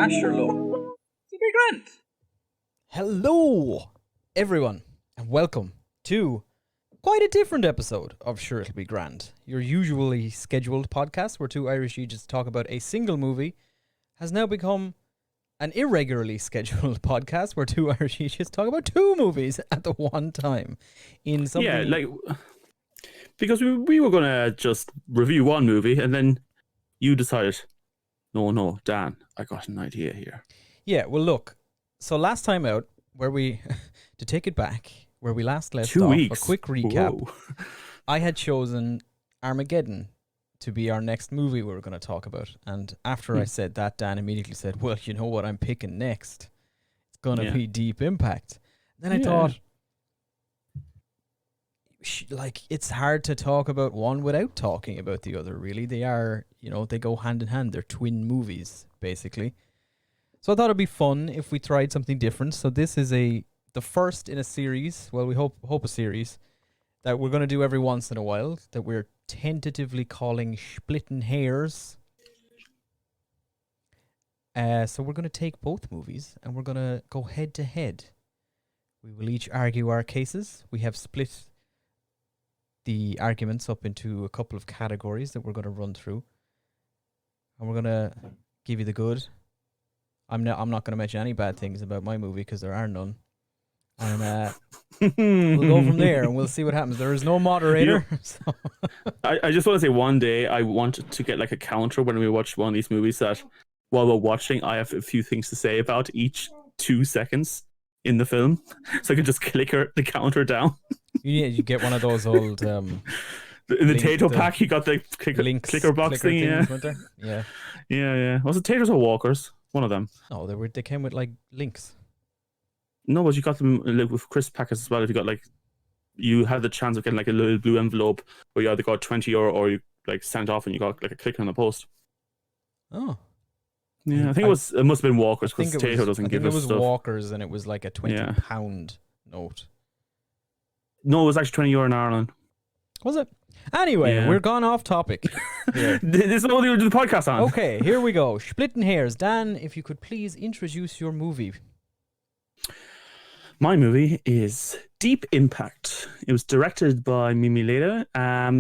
Asherlo. It's a big grant. Hello, everyone, and welcome to quite a different episode of Sure It'll Be Grand. Your usually scheduled podcast where two Irish Egypts talk about a single movie has now become an irregularly scheduled podcast where two Irish Egypts talk about two movies at the one time. In something, Yeah, like because we were gonna just review one movie and then you decided, no, Dan, I got an idea here. Yeah, well, look. So last time out, where we to take it back, where we last left 2 off, weeks. a quick recap. Whoa. I had chosen Armageddon to be our next movie we were going to talk about. And after I said that, Dan immediately said, well, you know what I'm picking next? It's going to be Deep Impact. Then I thought, it's hard to talk about one without talking about the other, really. They are, they go hand in hand. They're twin movies, basically. So I thought it'd be fun if we tried something different. So this is the first in a series, well, we hope a series, that we're going to do every once in a while, that we're tentatively calling Splittin Hairs. So we're going to take both movies and we're going to go head to head. We will each argue our cases. We have split the arguments up into a couple of categories that we're going to run through. And we're going to give you the good. I'm not going to mention any bad things about my movie because there are none. And we'll go from there and we'll see what happens. There is no moderator. So. I just want to say one day I want to get like a counter when we watch one of these movies that while we're watching, I have a few things to say about each 2 seconds in the film. So I can just clicker the counter down. Yeah, you get one of those old... in the Tato pack, you got the clicker box thing. Yeah. Was it Taters or Walkers? One of them. No, they came with like links. No, but you got them with crisp packets as well. If you got you had the chance of getting like a little blue envelope where you either got €20 or you like sent off and you got like a clicker on the post. Oh. Yeah, I think it must have been Walkers because Tato doesn't give us stuff. I think it was Walkers and it was like a £20 note. No, it was actually €20 in Ireland. Was it? Anyway, we're gone off topic. This is what we were doing the podcast on. Okay, here we go. Splittin Hairs. Dan, if you could please introduce your movie. My movie is Deep Impact. It was directed by Mimi Leda.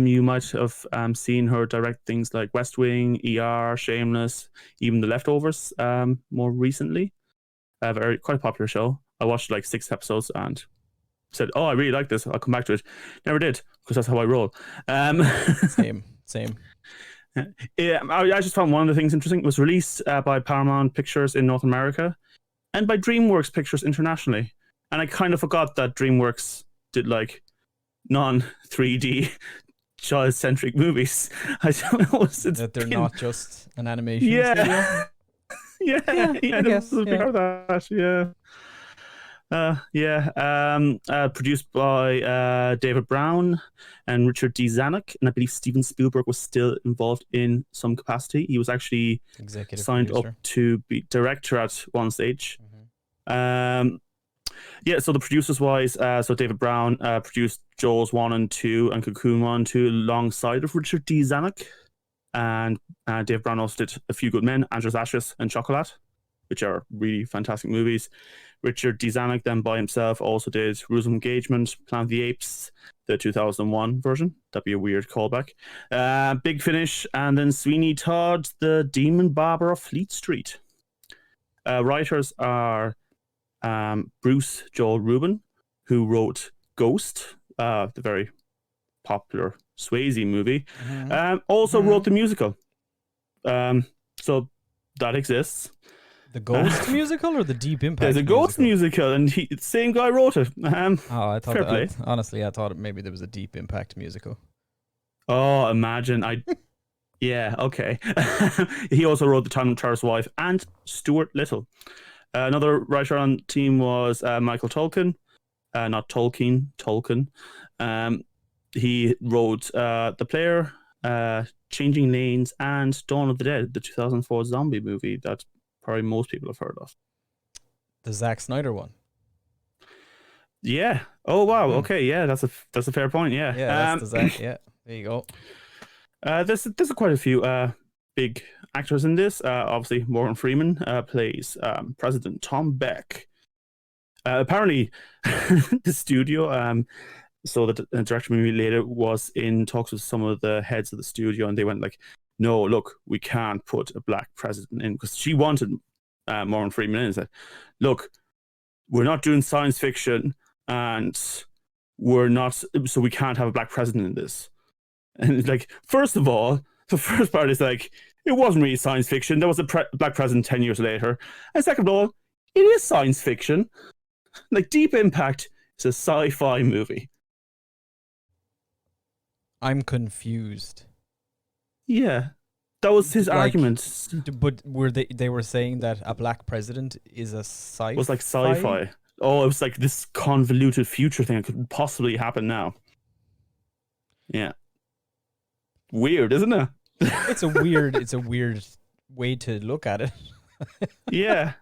You might have seen her direct things like West Wing, ER, Shameless, even The Leftovers more recently. Quite a popular show. I watched like 6 episodes and said, oh, I really like this. I'll come back to it. Never did, because that's how I roll. Same. Yeah, I just found one of the things interesting. It was released by Paramount Pictures in North America and by DreamWorks Pictures internationally. And I kind of forgot that DreamWorks did like non-3D child-centric movies. I don't know. That they're not just an animation studio? I guess. Produced by David Brown and Richard D. Zanuck, and I believe Steven Spielberg was still involved in some capacity. He was actually signed producer up to be director at one stage. Mm-hmm. So the producers wise, so David Brown produced Jaws 1 and 2 and Cocoon 1 and 2 alongside of Richard D. Zanuck, and David Brown also did A Few Good Men, Andrew's Ashes, and Chocolat, which are really fantastic movies. Richard D. Zanuck then by himself also did Rules of Engagement, Planet of the Apes, the 2001 version. That'd be a weird callback. Big Finish, and then Sweeney Todd, The Demon Barber of Fleet Street. Writers are Bruce Joel Rubin, who wrote Ghost, the very popular Swayze movie. Also wrote the musical. So that exists. The Ghost musical or the Deep Impact? There's a Ghost musical, and the same guy wrote it. I thought honestly, I thought maybe there was a Deep Impact musical. Oh, imagine! Yeah, okay. He also wrote The Time Traveler's Wife and Stuart Little. Another writer on the team was Michael Tolkien, not Tolkien, Tolkien. He wrote The Player, Changing Lanes, and Dawn of the Dead, the 2004 zombie movie that probably most people have heard of. The Zack Snyder one. Yeah. Oh wow. Okay. Yeah, that's a fair point. Yeah. Yeah. That's the Zack. Yeah. There you go. There's quite a few big actors in this. Obviously, Morgan Freeman plays President Tom Beck. Apparently, the studio, so the director movie later was in talks with some of the heads of the studio, and they went like, "No, look, we can't put a black president in," because she wanted Morgan Freeman in. And said, "Look, we're not doing science fiction, and we're not, so we can't have a black president in this." And it's like, first of all, the first part is like, it wasn't really science fiction. There was a black president 10 years later. And second of all, it is science fiction. Like, Deep Impact is a sci-fi movie. I'm confused. Yeah. That was his argument. But they were saying that a black president is a sci-fi? It was like sci-fi. Oh, it was like this convoluted future thing that could possibly happen now. Yeah. Weird, isn't it? It's a weird way to look at it. Yeah.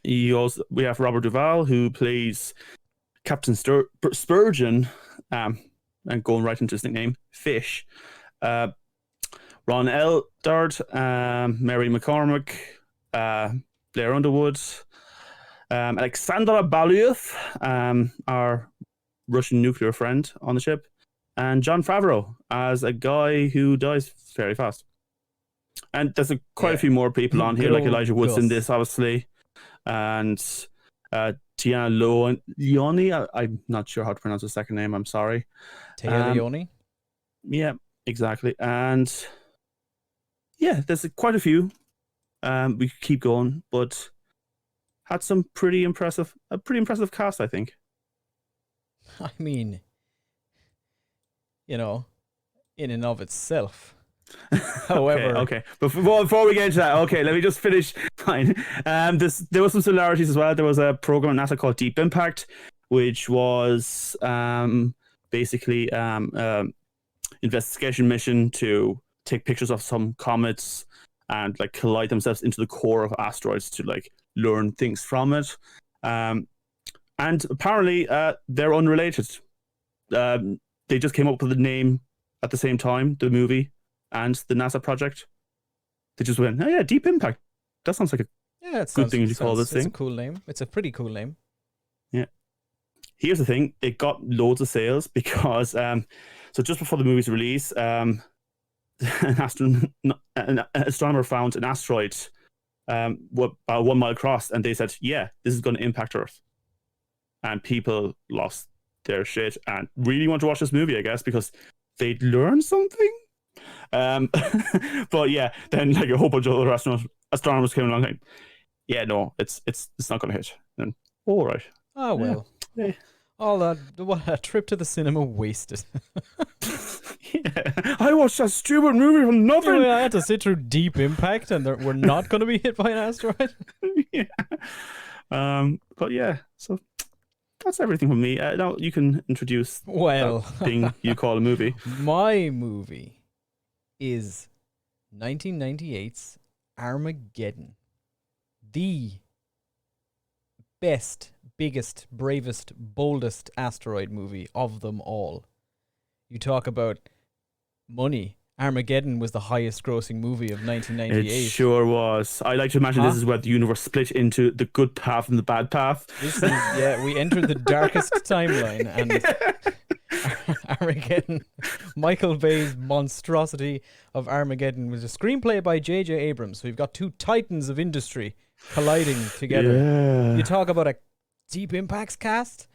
We have Robert Duvall, who plays Captain Spurgeon, and going right into his nickname, Fish. Ron Eldard, Mary McCormick, Blair Underwood, Alexandra Balyov, our Russian nuclear friend on the ship, and Jon Favreau as a guy who dies very fast. And there's quite a few more people on here, like Elijah Wood's in this, obviously, and Tiana Leone. I'm not sure how to pronounce her second name. I'm sorry. Tia Leone? Yeah, exactly. And yeah, there's quite a few. We could keep going, but had a pretty impressive cast, I think. I mean, in and of itself. However, okay. But before we get into that, okay, let me just finish. Fine. There were some similarities as well. There was a program at NASA called Deep Impact, which was basically investigation mission to take pictures of some comets and like collide themselves into the core of asteroids to like learn things from it. And apparently they're unrelated. They just came up with the name at the same time, the movie and the NASA project. They just went, oh yeah, Deep Impact. That sounds like a good thing to call this thing. It's a cool name. It's a pretty cool name. Yeah. Here's the thing. It got loads of sales because, so just before the movie's release, an astronomer found an asteroid about 1 mile across, and they said, yeah, this is going to impact Earth. And people lost their shit and really want to watch this movie, I guess, because they'd learn something. But yeah, then like a whole bunch of other astronomers came along like, yeah, no, it's not going to hit. And all right. Oh well. Yeah. All that, what a trip to the cinema wasted. Yeah, I watched that stupid movie from nothing. Anyway, I had to sit through Deep Impact, and we're not going to be hit by an asteroid. Yeah. But yeah, so that's everything from me. Now you can introduce that thing you call a movie. My movie is 1998's Armageddon. The best, biggest, bravest, boldest asteroid movie of them all. You talk about money. Armageddon was the highest grossing movie of 1998. It sure was. I like to imagine this is where the universe split into the good path and the bad path. We entered the darkest timeline, and Armageddon, Michael Bay's monstrosity of Armageddon, was a screenplay by J.J. Abrams. So you've got two titans of industry colliding together. Yeah. You talk about a Deep Impact's cast.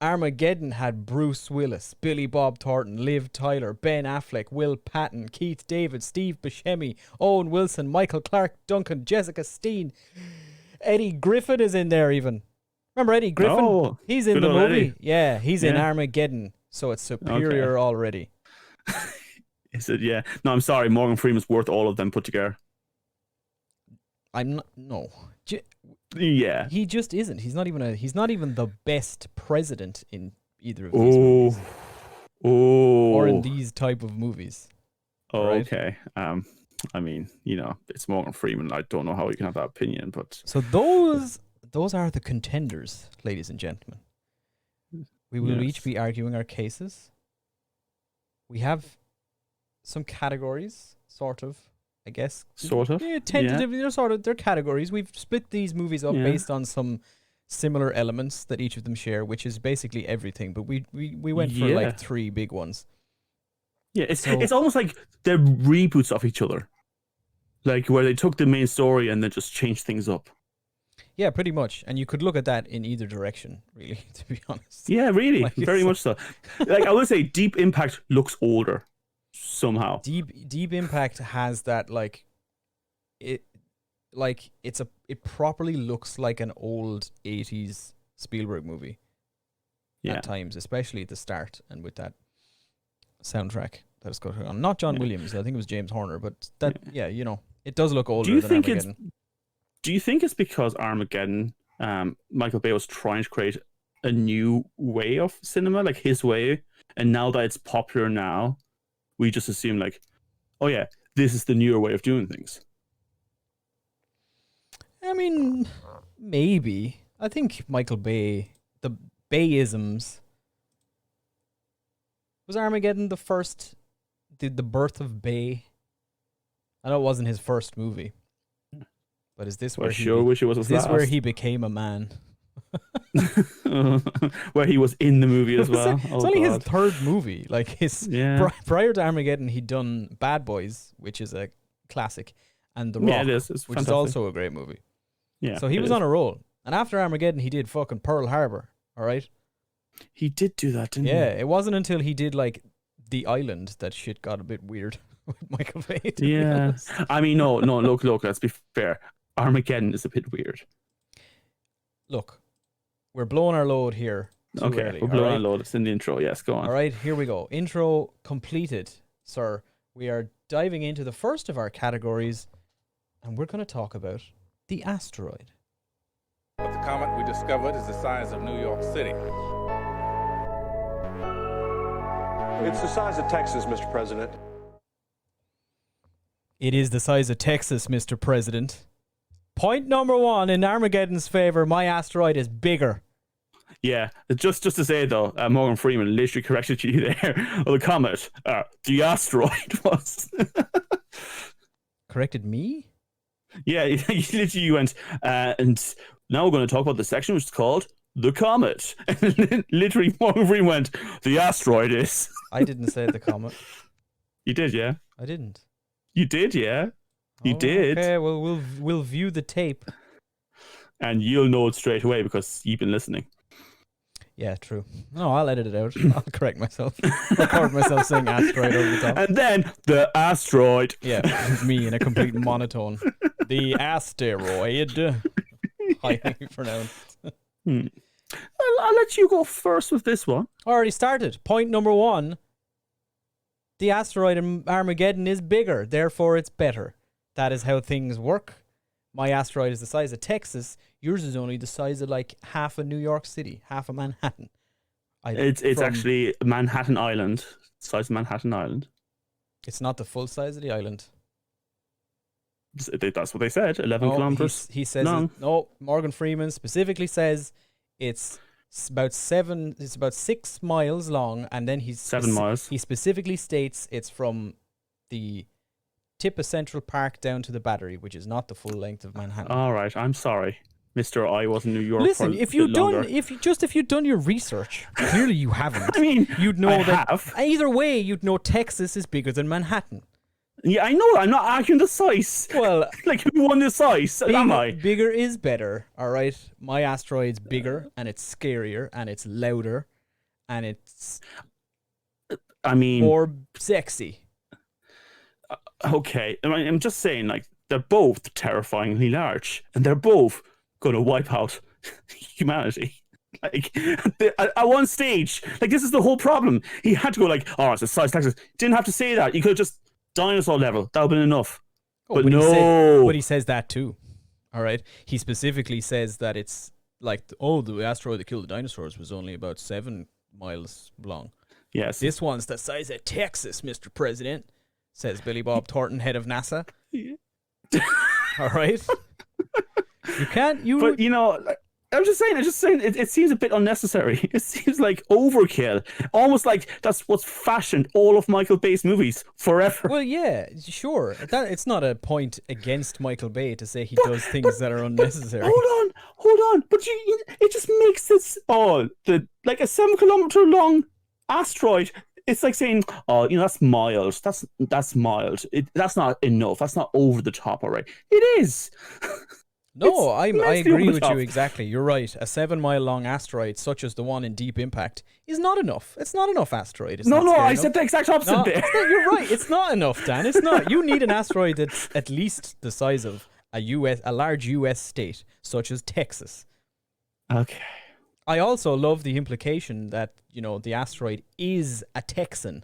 Armageddon had Bruce Willis, Billy Bob Thornton, Liv Tyler, Ben Affleck, Will Patton, Keith David, Steve Buscemi, Owen Wilson, Michael Clarke Duncan, Jessica Steen. Eddie Griffin is in there even. Remember Eddie Griffin? Oh, he's in the movie. Eddie. Yeah, he's in Armageddon. So it's superior already. Is it? Yeah. No, I'm sorry. Morgan Freeman's worth all of them put together. I'm not. No. Yeah. He just isn't. He's not even the best president in either of these movies. Or in these type of movies. Oh, right? Okay. I mean, it's Morgan Freeman. I don't know how you can have that opinion, but so those are the contenders, ladies and gentlemen. We will each be arguing our cases. We have some categories, sort of. I guess. Sort of. Yeah, tentatively, they're categories. We've split these movies up based on some similar elements that each of them share, which is basically everything. But we went for like 3 big ones. Yeah, it's almost like they're reboots of each other, like where they took the main story and then just changed things up. Yeah, pretty much. And you could look at that in either direction, really, to be honest. Yeah, really, like, very much so. Like I would say, Deep Impact looks older somehow. Deep Impact has that it properly looks like an old 80s Spielberg movie at times, especially at the start and with that soundtrack that it's got on. Not John Williams, I think it was James Horner, but that it does look older than Armageddon. Do you think it's because Armageddon, Michael Bay was trying to create a new way of cinema, like his way, and now that it's popular now, we just assume like, oh yeah, this is the newer way of doing things? I mean, maybe. I think Michael Bay, the Bayisms. Was Armageddon the first, the birth of Bay? I know it wasn't his first movie, but is this where where he became a man? Where he was in the movie as well. It's only his 3rd movie. Like prior to Armageddon, he'd done Bad Boys, which is a classic, and The Rock, which is also a great movie. Yeah, so he was on a roll. And after Armageddon, he did fucking Pearl Harbor. All right. He did do that, didn't he? Yeah, it wasn't until he did like The Island that shit got a bit weird with Michael Bay. Yeah, I mean, no. Look. Let's be fair. Armageddon is a bit weird. Look, we're blowing our load here. Okay, early, we're blowing our load. It's in the intro. Yes, go on. All right, here we go. Intro completed, sir. We are diving into the first of our categories, and we're going to talk about the asteroid. But the comet we discovered is the size of New York City. It's the size of Texas, Mr. President. It is the size of Texas, Mr. President. Point number 1 in Armageddon's favor. My asteroid is bigger. Yeah, just to say though, Morgan Freeman literally corrected you there. Well, the comet, the asteroid was. Corrected me? Yeah, you went, and now we're going to talk about the section which is called the comet. And literally, Morgan Freeman went, the asteroid is. I didn't say the comet. You did, yeah. I didn't. You did, yeah. You did. Okay, well, we'll view the tape. And you'll know it straight away because you've been listening. Yeah, true. No, I'll edit it out. I'll correct myself. Record myself saying asteroid over the top. And then the asteroid. Yeah, me in a complete monotone. The asteroid. Highly pronounced. I'll let you go first with this one. Already started. Point number 1. The asteroid in Armageddon is bigger, therefore it's better. That is how things work. My asteroid is the size of Texas. Yours is only the size of like half of New York City, half of Manhattan. It's actually Manhattan Island, size of Manhattan Island. It's not the full size of the island. That's what they said. 11 kilometers. He says no. Morgan Freeman specifically says it's about 6 miles long, and then 7 miles. He specifically states it's from the tip of Central Park down to the Battery, which is not the full length of Manhattan. All right, I'm sorry, Mr. I was in New York. Listen, if you'd done your research, clearly you haven't. I mean, you'd know either way, you'd know Texas is bigger than Manhattan. Yeah, I know. I'm not arguing the size. Well, like who won the size? Am I? Bigger is better. All right, my asteroid's bigger and it's scarier and it's louder and it's. I mean, more sexy. Okay, I'm just saying, like they're both terrifyingly large, and they're both going to wipe out humanity. Like at one stage, like this is the whole problem. He had to go like, "Oh, it's the size of Texas." Didn't have to say that. You could have just dinosaur level. That would have been enough. But no. But he says that too. All right. He specifically says that it's like, the asteroid that killed the dinosaurs was only about 7 miles long. Yes. This one's the size of Texas, Mr. President, says Billy Bob Thornton, head of NASA. Yeah. All right. You can't. But you know, I'm just saying, it seems a bit unnecessary. It seems like overkill. Almost like that's what's fashioned all of Michael Bay's movies forever. Well, yeah, sure. It's not a point against Michael Bay to say he does things that are unnecessary. Hold on. But it just makes this, like a 7-kilometer long asteroid. It's like saying, oh, that's mild. That's mild. That's not enough. That's not over the top, all right? It is. No, I agree with you exactly. You're right. A 7-mile long asteroid, such as the one in Deep Impact, is not enough. It's not enough asteroid. I said the exact opposite there. You're right. It's not enough, Dan. It's not. You need an asteroid that's at least the size of a large US state, such as Texas. Okay. I also love the implication that, the asteroid is a Texan,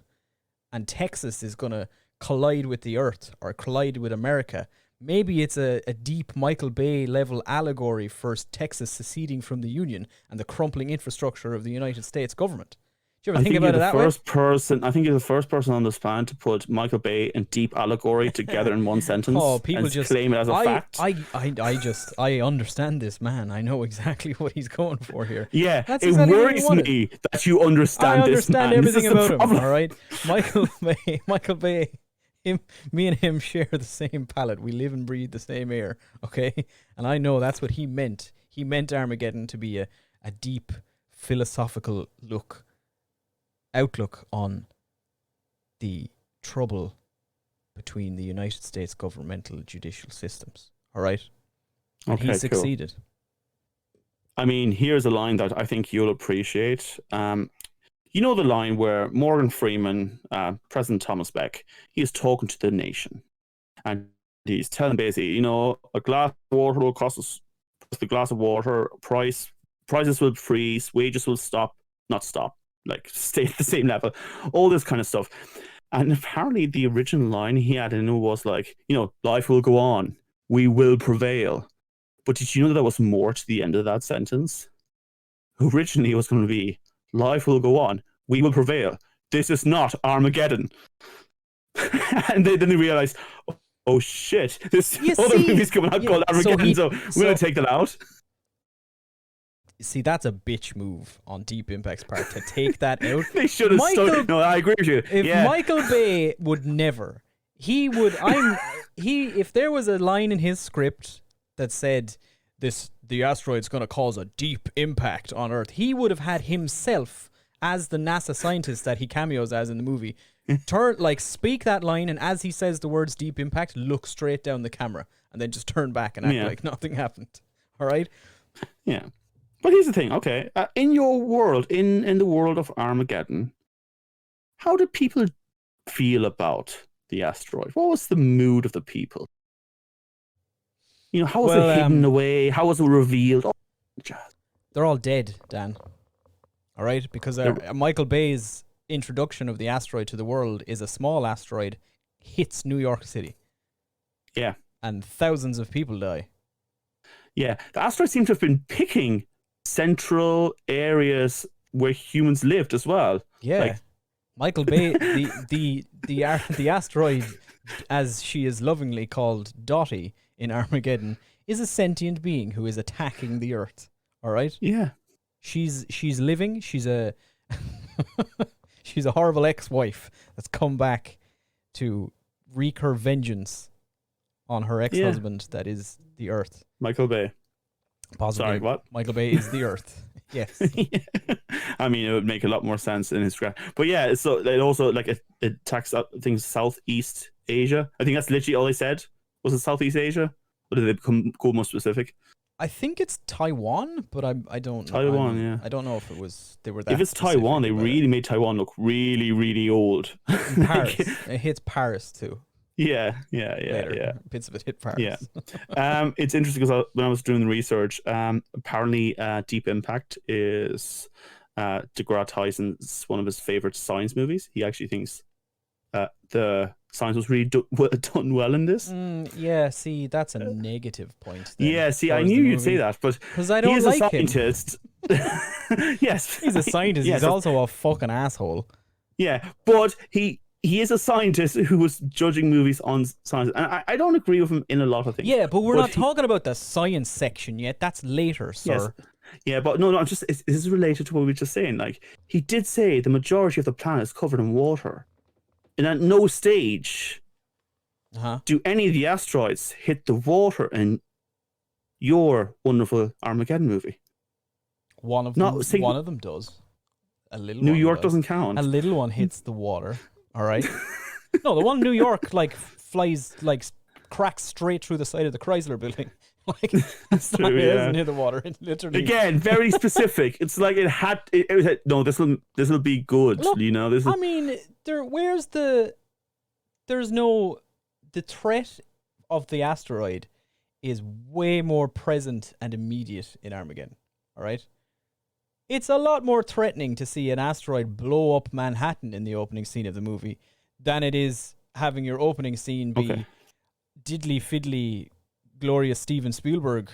and Texas is going to collide with the Earth or collide with America. Maybe it's a deep Michael Bay level allegory for Texas seceding from the Union and the crumbling infrastructure of the United States government. Do you ever think about it that way? I think you're the first person on this planet to put Michael Bay and deep allegory together in one sentence. Oh, people and just claim it as a fact. I understand this man. I know exactly what he's going for here. Yeah, That's it exactly worries me that you understand this man. I understand everything about him. Problem. All right, Michael Bay. Me and him share the same palate. We live and breathe the same air, okay? And I know that's what he meant. He meant Armageddon to be a deep philosophical outlook on the trouble between the United States governmental judicial systems, all right? And he succeeded. Cool. I mean, here's a line that I think you'll appreciate. You know the line where Morgan Freeman, President Thomas Beck, he is talking to the nation. And he's telling basically, a glass of water will cost us the glass of water, prices will freeze, wages will not stop, like stay at the same level, all this kind of stuff. And apparently the original line he had in it was like, life will go on, we will prevail. But did you know that there was more to the end of that sentence? Originally it was going to be, life will go on, we will prevail. This is not Armageddon. And then they realized, oh shit, this other movie's coming out called Armageddon, so we're going to take that out. See, that's a bitch move on Deep Impact's part to take that out. They should have stuck. No, I agree with you. If Michael Bay would never, if there was a line in his script that said the asteroid's going to cause a deep impact on Earth, he would have had himself as the NASA scientist that he cameos as in the movie speak that line, and as he says the words deep impact, look straight down the camera and then just turn back and act like nothing happened. All right? Yeah. But here's the thing, okay? In your world, in the world of Armageddon, how did people feel about the asteroid? What was the mood of the people? How was it hidden away? How was it revealed? They're all dead, Dan. All right? Because Michael Bay's introduction of the asteroid to the world is a small asteroid, hits New York City. Yeah. And thousands of people die. Yeah. The asteroid seems to have been picking central areas where humans lived as well. Yeah. Michael Bay, the asteroid, as she is lovingly called Dottie in Armageddon, is a sentient being who is attacking the Earth. All right? Yeah. She's living. She's a she's a horrible ex-wife that's come back to wreak her vengeance on her ex-husband that is the Earth. Michael Bay. Possibly. Sorry, what? Michael Bay is the Earth. Yes. I mean, it would make a lot more sense in his script. But yeah, so it also it attacks things Southeast Asia. I think that's literally all they said. Was it Southeast Asia? Or did they go more specific? I think it's Taiwan, but I don't know. Taiwan, yeah. I don't know if they were that. If it's Taiwan, they really made Taiwan look really, really old. Paris. It hits Paris too. Yeah. Bits of it hit Paris. Yeah. It's interesting because when I was doing the research, apparently Deep Impact is DeGrasse Tyson's one of his favorite science movies. He actually thinks the science was really done well in this. Yeah, see, that's a negative point. Yeah, see, I knew you'd say that, but because I don't like him. Yes, he's a scientist. He's also a fucking asshole. Yeah, but he is a scientist who was judging movies on science, and I don't agree with him in a lot of things. Yeah, but we're not talking about the science section yet. That's later, sir. Yes. Yeah, but no, this is related to what we were just saying. Like, he did say the majority of the planet is covered in water. And at no stage do any of the asteroids hit the water in your wonderful Armageddon movie. One of them does. A little New one York does. doesn't count. A little one hits the water. All right. No, the one in New York flies cracks straight through the side of the Chrysler building. Like, it doesn't hit the water. It literally again very specific. It's like it had. No, this will be good. Look, you know, I mean, the threat of the asteroid is way more present and immediate in Armageddon. All right. It's a lot more threatening to see an asteroid blow up Manhattan in the opening scene of the movie than it is having your opening scene be diddly fiddly, glorious Steven Spielberg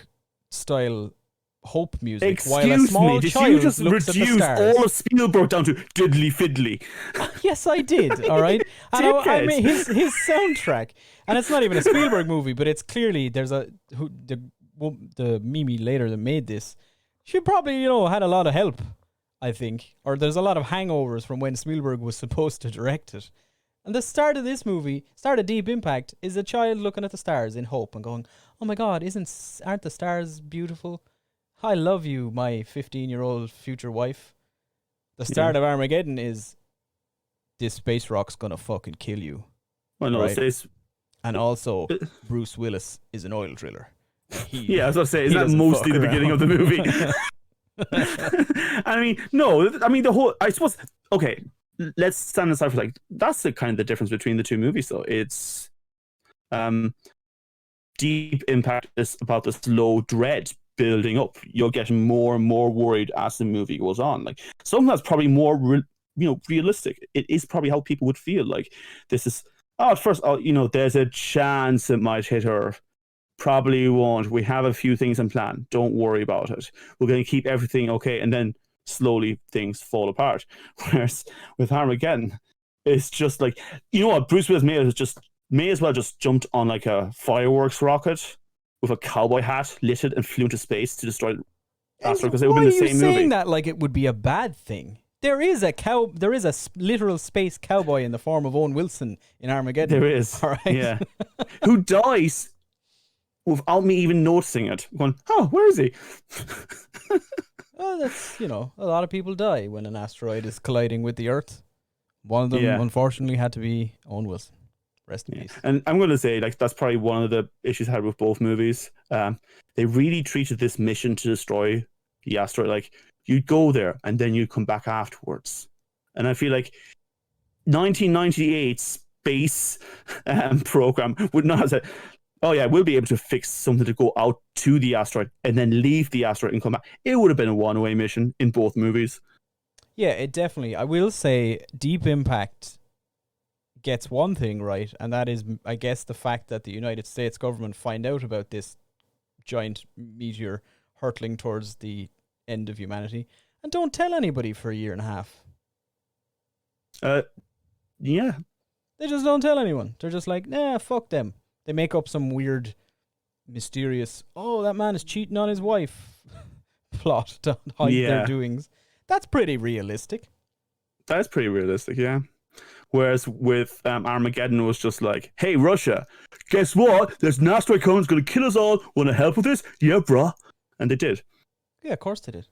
style hope music. Excuse me, did you just reduce all of Spielberg down to diddly fiddly? Yes, I did. All right, and I mean his soundtrack, and it's not even a Spielberg movie, but it's clearly the Mimi later that made this. She probably, had a lot of help, I think. Or there's a lot of hangovers from when Spielberg was supposed to direct it. And the start of this movie, start of Deep Impact, is a child looking at the stars in hope and going, oh my God, aren't the stars beautiful? I love you, my 15-year-old future wife. The start of Armageddon is, this space rock's gonna fucking kill you. Well, no, right? And also, Bruce Willis is an oil driller. I was going to say, isn't that mostly the beginning of the movie? I suppose, okay, let's stand aside for that's the kind of the difference between the two movies, though. It's Deep Impact is about the slow dread building up. You're getting more and more worried as the movie goes on. Like, something that's probably more, realistic. It is probably how people would feel. Like, this is, at first, there's a chance it might hit her. Probably won't. We have a few things in plan. Don't worry about it. We're going to keep everything okay. And then slowly things fall apart. Whereas with Armageddon, it's just like, what? Bruce Willis may as well just jumped on like a fireworks rocket with a cowboy hat, lit it, and flew into space to destroy the asteroid, because it would have been the same movie. Why are you saying that like it would be a bad thing? There is a literal space cowboy in the form of Owen Wilson in Armageddon. There is. All right. Yeah. Who dies without me even noticing it. Going, oh, where is he? Well, that's, a lot of people die when an asteroid is colliding with the Earth. One of them, unfortunately, had to be Owen Wilson. Rest in peace. And I'm going to say, that's probably one of the issues I had with both movies. They really treated this mission to destroy the asteroid like you'd go there and then you'd come back afterwards. And I feel like 1998's space program would not have said, oh yeah, we'll be able to fix something to go out to the asteroid and then leave the asteroid and come back. It would have been a one-way mission in both movies. Yeah, it definitely. I will say Deep Impact gets one thing right, and that is, I guess, the fact that the United States government find out about this giant meteor hurtling towards the end of humanity and don't tell anybody for a year and a half. Yeah. They just don't tell anyone. They're just like, nah, fuck them. They make up some weird, mysterious, that man is cheating on his wife plot to hide their doings. That's pretty realistic. That's pretty realistic, yeah. Whereas with Armageddon, it was just like, hey, Russia, guess what? There's an asteroid coming, it's going to kill us all. Want to help with this? Yeah, bruh. And they did. Yeah, of course they did.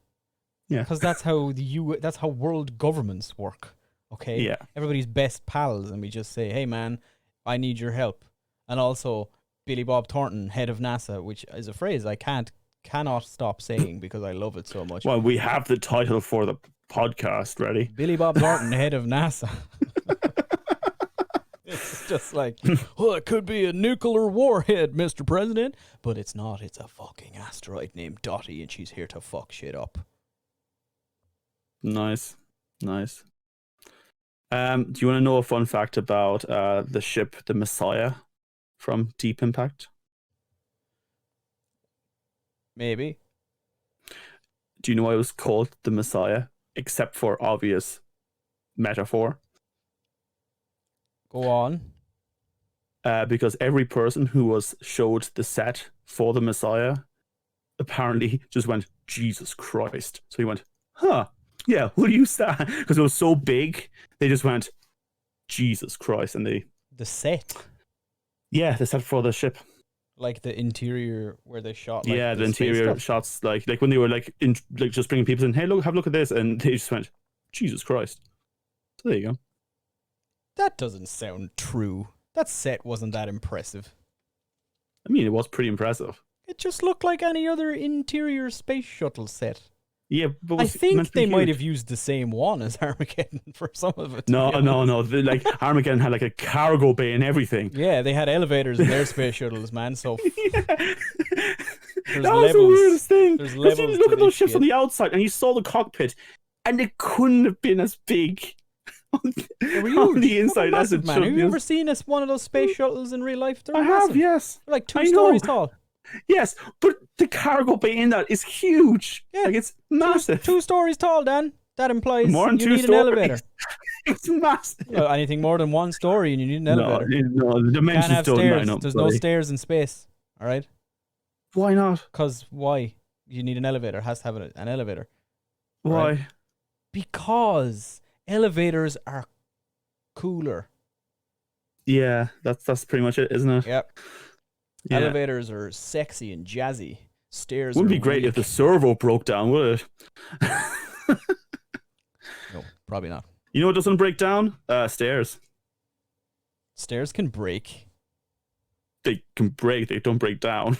Yeah. Because that's how that's how world governments work, okay? Yeah. Everybody's best pals, and we just say, hey, man, I need your help. And also, Billy Bob Thornton, head of NASA, which is a phrase I cannot stop saying because I love it so much. Well, we have the title for the podcast ready. Billy Bob Thornton, head of NASA. It's just like, it could be a nuclear warhead, Mr. President. But it's not. It's a fucking asteroid named Dottie, and she's here to fuck shit up. Nice. Do you want to know a fun fact about the ship, the Messiah, from Deep Impact? Maybe. Do you know why it was called the Messiah, except for obvious metaphor? Go on. Because every person who was showed the set for the Messiah apparently just went, Jesus Christ. So he went, huh, yeah, will you stand? Because it was so big, they just went, Jesus Christ. And they... The set? Yeah, the set for the ship. Like the interior where they shot. Like, yeah, the interior shots, like when they were like just bringing people in, hey, look, have a look at this, and they just went, Jesus Christ. So there you go. That doesn't sound true. That set wasn't that impressive. I mean, it was pretty impressive. It just looked like any other interior space shuttle set. Yeah, but I think they might have used the same one as Armageddon for some of it. No. Like Armageddon had like a cargo bay and everything. Yeah, they had elevators in their space shuttles, man. So yeah. That was the weirdest thing. There's levels. You look at those ships shit. on the outside, and you saw the cockpit, and it couldn't have been as big on the inside as it man. should. Have you ever seen one of those space shuttles in real life? They're I massive. have, yes. They're like 2 stories tall. Yes, but the cargo bay in that is huge. Yeah, like it's massive. 2 stories tall, Dan. That implies more than you 2 need stories. an elevator. It's massive. Well, anything more than 1 story and you need an elevator. No, the dimensions can't have don't stairs. line up. There's no stairs in space. All right. Why not? Because why? You need an elevator. It has to have an elevator. Why? Right? Because elevators are cooler. Yeah, that's pretty much it, isn't it? Yep. Yeah. Elevators are sexy and jazzy. Stairs wouldn't are be great weak. if the servo broke down, would it? No, probably not. You know what doesn't break down? Stairs. Stairs can break. They can break. They don't break down.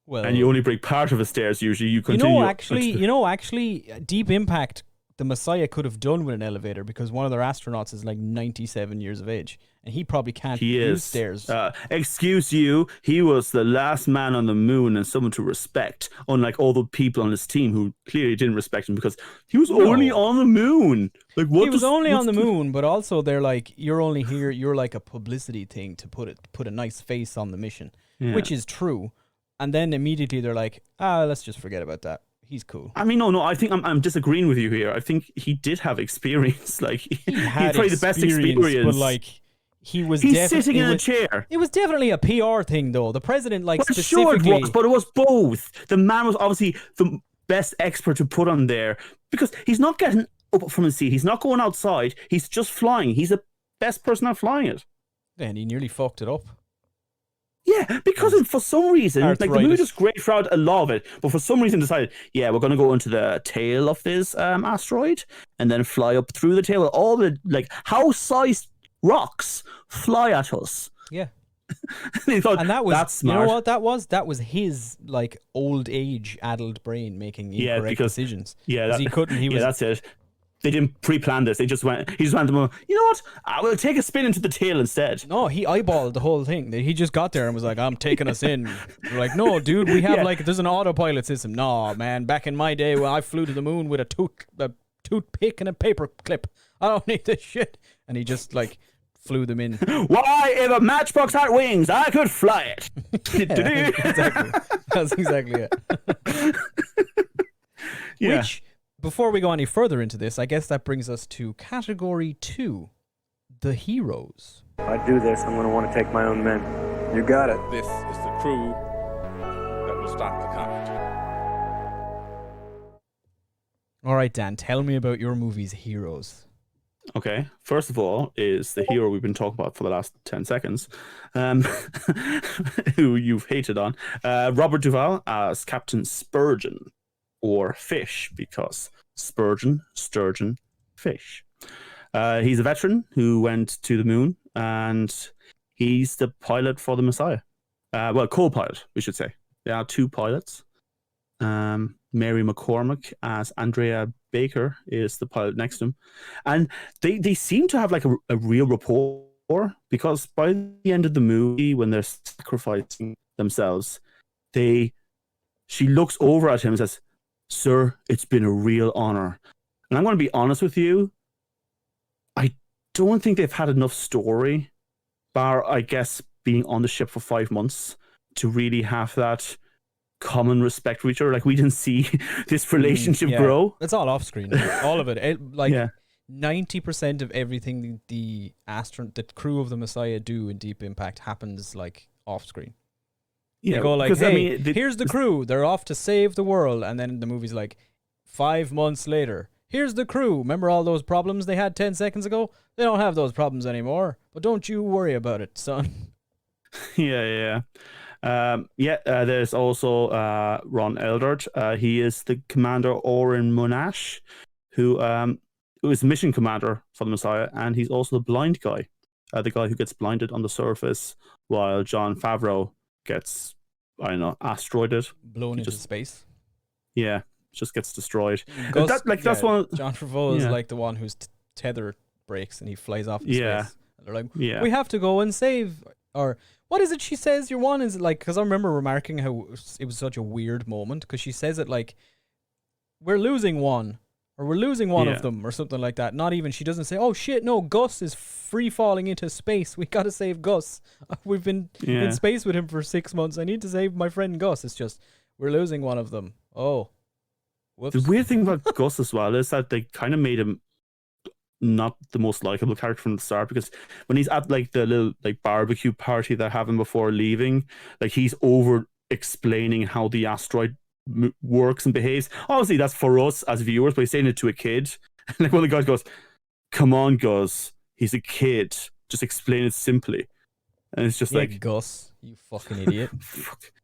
Well, and you only break part of a stairs usually. You continue. You know, actually, Deep Impact, the Messiah could have done with an elevator because one of their astronauts is like 97 years of age, and he probably can't use stairs. Excuse you, he was the last man on the moon and someone to respect, unlike all the people on his team who clearly didn't respect him because he was only on the moon. Like what? He was only on the moon, but also they're like, you're only here. You're like a publicity thing to put a nice face on the mission, which is true. And then immediately they're like, let's just forget about that. He's cool. I mean, no. I think I'm disagreeing with you here. I think he did have experience. Like he had probably the best experience, but like he's sitting in a chair. It was definitely a PR thing, though. The president, specifically. Sure it was, but it was both. The man was obviously the best expert to put on there because he's not getting up from his seat. He's not going outside. He's just flying. He's the best person at flying it. And he nearly fucked it up. Yeah, because for some reason, like the movie was great throughout a lot of it, but for some reason decided, we're going to go into the tail of this asteroid and then fly up through the tail. All the house-sized rocks fly at us. Yeah, they thought, and that was that's smart. You know what that was? That was his old age addled brain making incorrect decisions. Yeah, he couldn't. He was. That's it. They didn't pre-plan this. They just went. He just went to them. You know what? I will take a spin into the tail instead. No, he eyeballed the whole thing. He just got there and was like, "I'm taking us in." We're like, "No, dude, we have there's an autopilot system." No, man. Back in my day, when I flew to the moon with a toothpick and a paper clip, I don't need this shit. And he just flew them in. Why, if a matchbox had wings, I could fly it. Exactly. That's exactly it. Yeah. Which. Before we go any further into this, I guess that brings us to category 2, the heroes. If I do this, I'm going to want to take my own men. You got it. This is the crew that will stop the comet. All right, Dan, tell me about your movie's heroes. Okay, first of all is the hero we've been talking about for the last 10 seconds, who you've hated on, Robert Duvall as Captain Spurgeon. Or Fish, because sturgeon, fish. He's a veteran who went to the moon, and he's the pilot for the Messiah. Co-pilot, we should say. There are 2 pilots. Mary McCormack as Andrea Baker is the pilot next to him. And they seem to have a real rapport, because by the end of the movie, when they're sacrificing themselves, she looks over at him and says, "Sir, it's been a real honor." And I'm going to be honest with you. I don't think they've had enough story, bar, I guess, being on the ship for 5 months to really have that common respect for each other. We didn't see this relationship grow. It's all off screen. All of it. 90% of everything the crew of the Messiah do in Deep Impact happens off screen. They go like, hey, here's the crew. They're off to save the world. And then the movie's like, 5 months later, here's the crew. Remember all those problems they had 10 seconds ago? They don't have those problems anymore. But don't you worry about it, son. Yeah. There's also Ron Eldard. He is the Commander Oren Monash, who is mission commander for the Messiah, and he's also the blind guy, the guy who gets blinded on the surface while Jon Favreau gets, asteroided. Blown into space. Yeah, just gets destroyed. That's one. Jon Favreau is like the one whose tether breaks and he flies off in space. And they're like, we have to go and save, or what is it she says your one is like, because I remember remarking how it was such a weird moment, because she says it like, we're losing one, or we're losing one of them, or something like that. Not even, she doesn't say, oh shit, no, Gus is free falling into space. We gotta save Gus. We've been in space with him for 6 months. I need to save my friend Gus. It's just, we're losing one of them. Oh. Whoops. The weird thing about Gus as well is that they kind of made him not the most likable character from the start, because when he's at like the little like barbecue party they're having before leaving, like he's over explaining how the asteroid works and behaves. Obviously that's for us as viewers, but he's saying it to a kid. And like one of the guys goes, come on Gus, he's a kid, just explain it simply. And it's just like, Gus, you fucking idiot.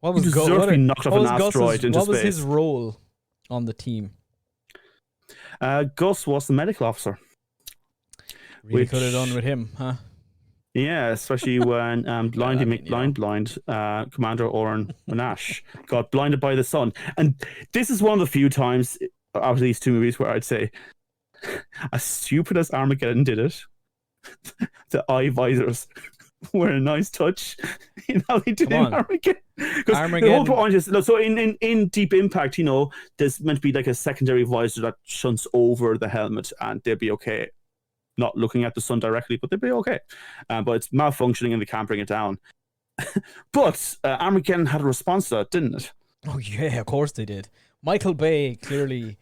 What was Gus? What was his role on the team? Gus was the medical officer. Really could have done with him, huh? Yeah, especially when Blind Commander Oren Monash got blinded by the sun. And this is one of the few times out of these two movies where I'd say, as stupid as Armageddon did it, the eye visors were a nice touch in how they did in Armageddon. Because the whole point is, so in Deep Impact, there's meant to be like a secondary visor that shunts over the helmet and they'll be okay. Not looking at the sun directly, but they'd be okay. But it's malfunctioning and they can't bring it down. But Armageddon had a response to that, didn't it? Oh yeah, of course they did. Michael Bay clearly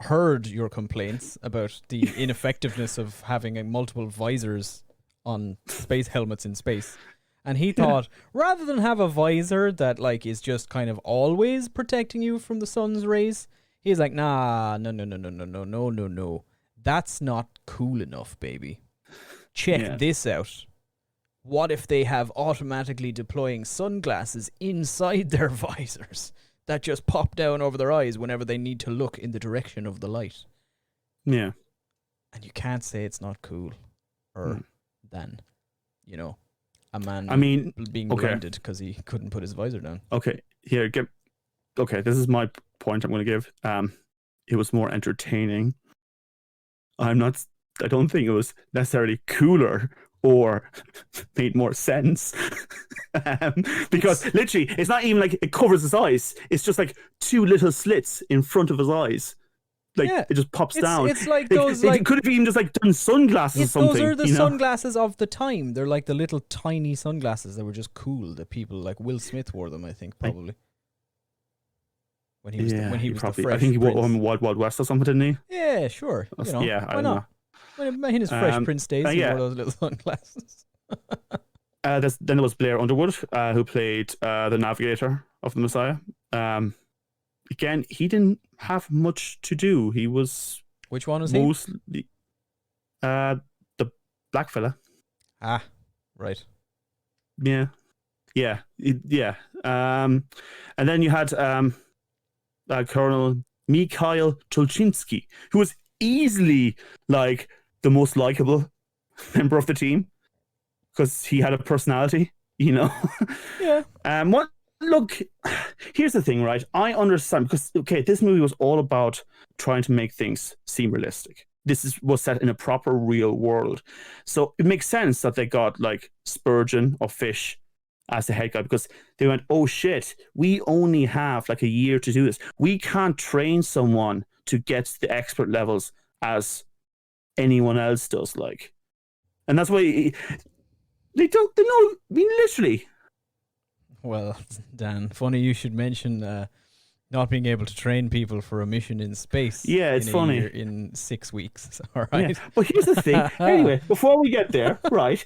heard your complaints about the ineffectiveness of having multiple visors on space helmets in space. And he thought, rather than have a visor that like is just kind of always protecting you from the sun's rays, he's like, no. That's not cool enough, baby. Check this out. What if they have automatically deploying sunglasses inside their visors that just pop down over their eyes whenever they need to look in the direction of the light? Yeah. And you can't say it's not cool. Or than, a man being blinded because he couldn't put his visor down. Okay, this is my point I'm going to give. It was more entertaining. I don't think it was necessarily cooler or made more sense. Because literally, it's not even like it covers his eyes. It's just like two little slits in front of his eyes. Like it just pops down. It's like those it could have even just like done sunglasses or something. Those are the sunglasses of the time. They're like the little tiny sunglasses that were just cool. That people like Will Smith wore them, I think, probably. When he was the fresh I think he wore Prince. Wild Wild West or something, didn't he? Yeah, sure. I don't know. When in his Fresh Prince days, he wore those little sunglasses. Then there was Blair Underwood, who played the navigator of the Messiah. Again, he didn't have much to do. He was which one was mostly the black fella. Ah, right. Yeah. And then you had Colonel Mikhail Tulchinsky, who was easily like the most likable member of the team because he had a personality, Yeah. Look, here's the thing, right? I understand because this movie was all about trying to make things seem realistic. This was set in a proper real world, so it makes sense that they got like Spurgeon or Fish as the head guy, because they went, oh shit, we only have like a year to do this. We can't train someone to get to the expert levels as anyone else does, like. And that's why they know, literally. Well, Dan, funny you should mention not being able to train people for a mission in space. Yeah, it's funny. In 6 weeks, all right? Yeah. But here's the thing. Anyway, before we get there, right,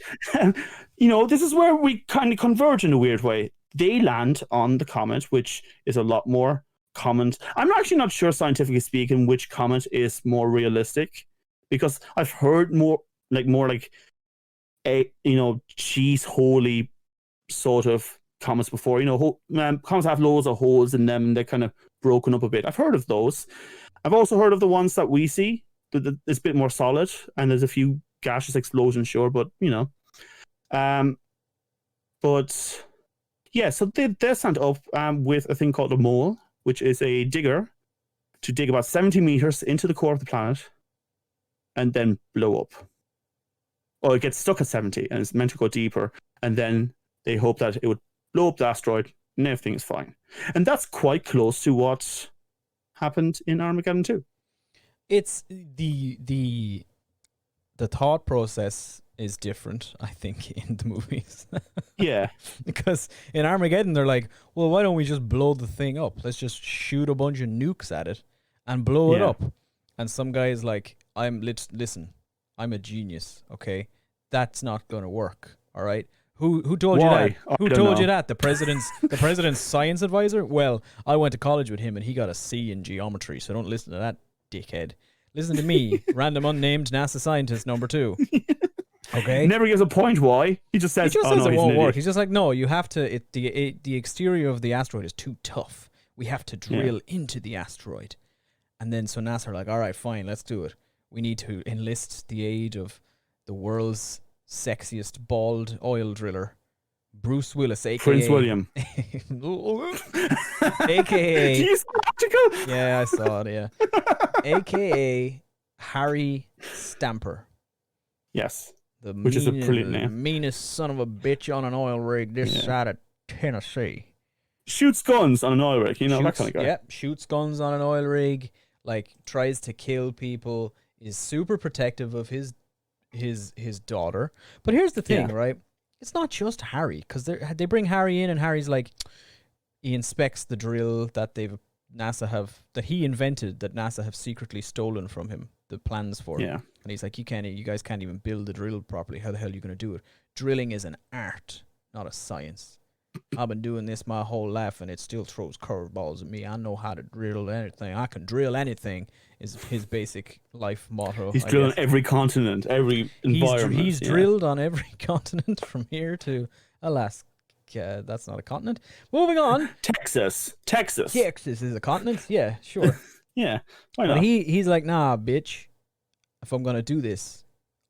this is where we kind of converge in a weird way. they land on the comet, which is a lot more common. I'm actually not sure, scientifically speaking, which comet is more realistic, because I've heard more like a cheese holy sort of comets before. Comets have loads of holes in them and they're kind of broken up a bit. I've heard of those. I've also heard of the ones that we see. It's a bit more solid and there's a few gaseous explosions, sure, but but yeah, so they're sent up with a thing called a mole, which is a digger to dig about 70 meters into the core of the planet and then blow up. Or it gets stuck at 70 and it's meant to go deeper, and then they hope that it would blow up the asteroid and everything is fine. And that's quite close to what happened in Armageddon 2. It's the thought process is different, I think, in the movies. Yeah. Because in Armageddon, they're like, well, why don't we just blow the thing up? Let's just shoot a bunch of nukes at it and blow it up. And some guy is like, listen, I'm a genius, okay? That's not going to work, all right? Who told you that? Who told you that? The president's science advisor? Well, I went to college with him and he got a C in geometry, so don't listen to that dickhead. Listen to me, random unnamed NASA scientist number 2. Okay. Never gives a point why. He just says, it won't work. He's just like, no, you have to. The exterior of the asteroid is too tough. We have to drill into the asteroid, and then so NASA are like, all right, fine, let's do it. We need to enlist the aid of the world's sexiest bald oil driller, Bruce Willis, aka Prince William, aka. He's practical. Yeah, I saw it. Yeah, aka Harry Stamper. Yes. Which is a brilliant name. The meanest son of a bitch on an oil rig this side of Tennessee. Shoots guns on an oil rig, that kind of guy. Yep, shoots guns on an oil rig, like tries to kill people, is super protective of his daughter. But here's the thing, right? It's not just Harry, because they bring Harry in and Harry's like, he inspects the drill that that he invented, that NASA have secretly stolen from him, the plans for it. And he's like, you guys can't even build the drill properly. How the hell are you going to do it? Drilling is an art, not a science. I've been doing this my whole life and it still throws curveballs at me. I know how to drill anything. I can drill anything is his basic life motto. He's drilled on every continent, every environment. He's drilled on every continent from here to Alaska. That's not a continent. Moving on. Texas is a continent. Yeah, sure. Yeah, why not? But he's like, nah, bitch. If I'm gonna do this,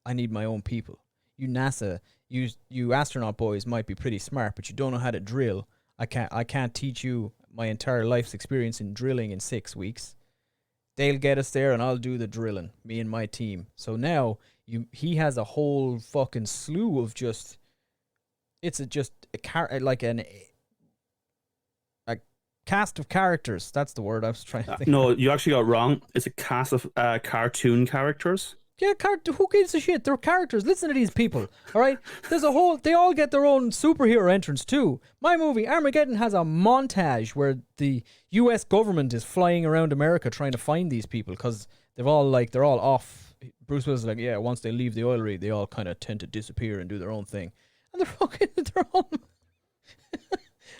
I need my own people. You NASA, you astronaut boys might be pretty smart, but you don't know how to drill. I can't teach you my entire life's experience in drilling in 6 weeks. They'll get us there, and I'll do the drilling. Me and my team. So now he has a whole fucking slew of just. It's a cast of characters. That's the word I was trying to think. No, you actually got it wrong. It's a cast of cartoon characters. Yeah, who gives a shit? They're characters. Listen to these people, all right? They all get their own superhero entrance too. My movie, Armageddon, has a montage where the U.S. government is flying around America trying to find these people because they're all off. Bruce Willis is like, yeah, once they leave the oil rig, they all kind of tend to disappear and do their own thing. And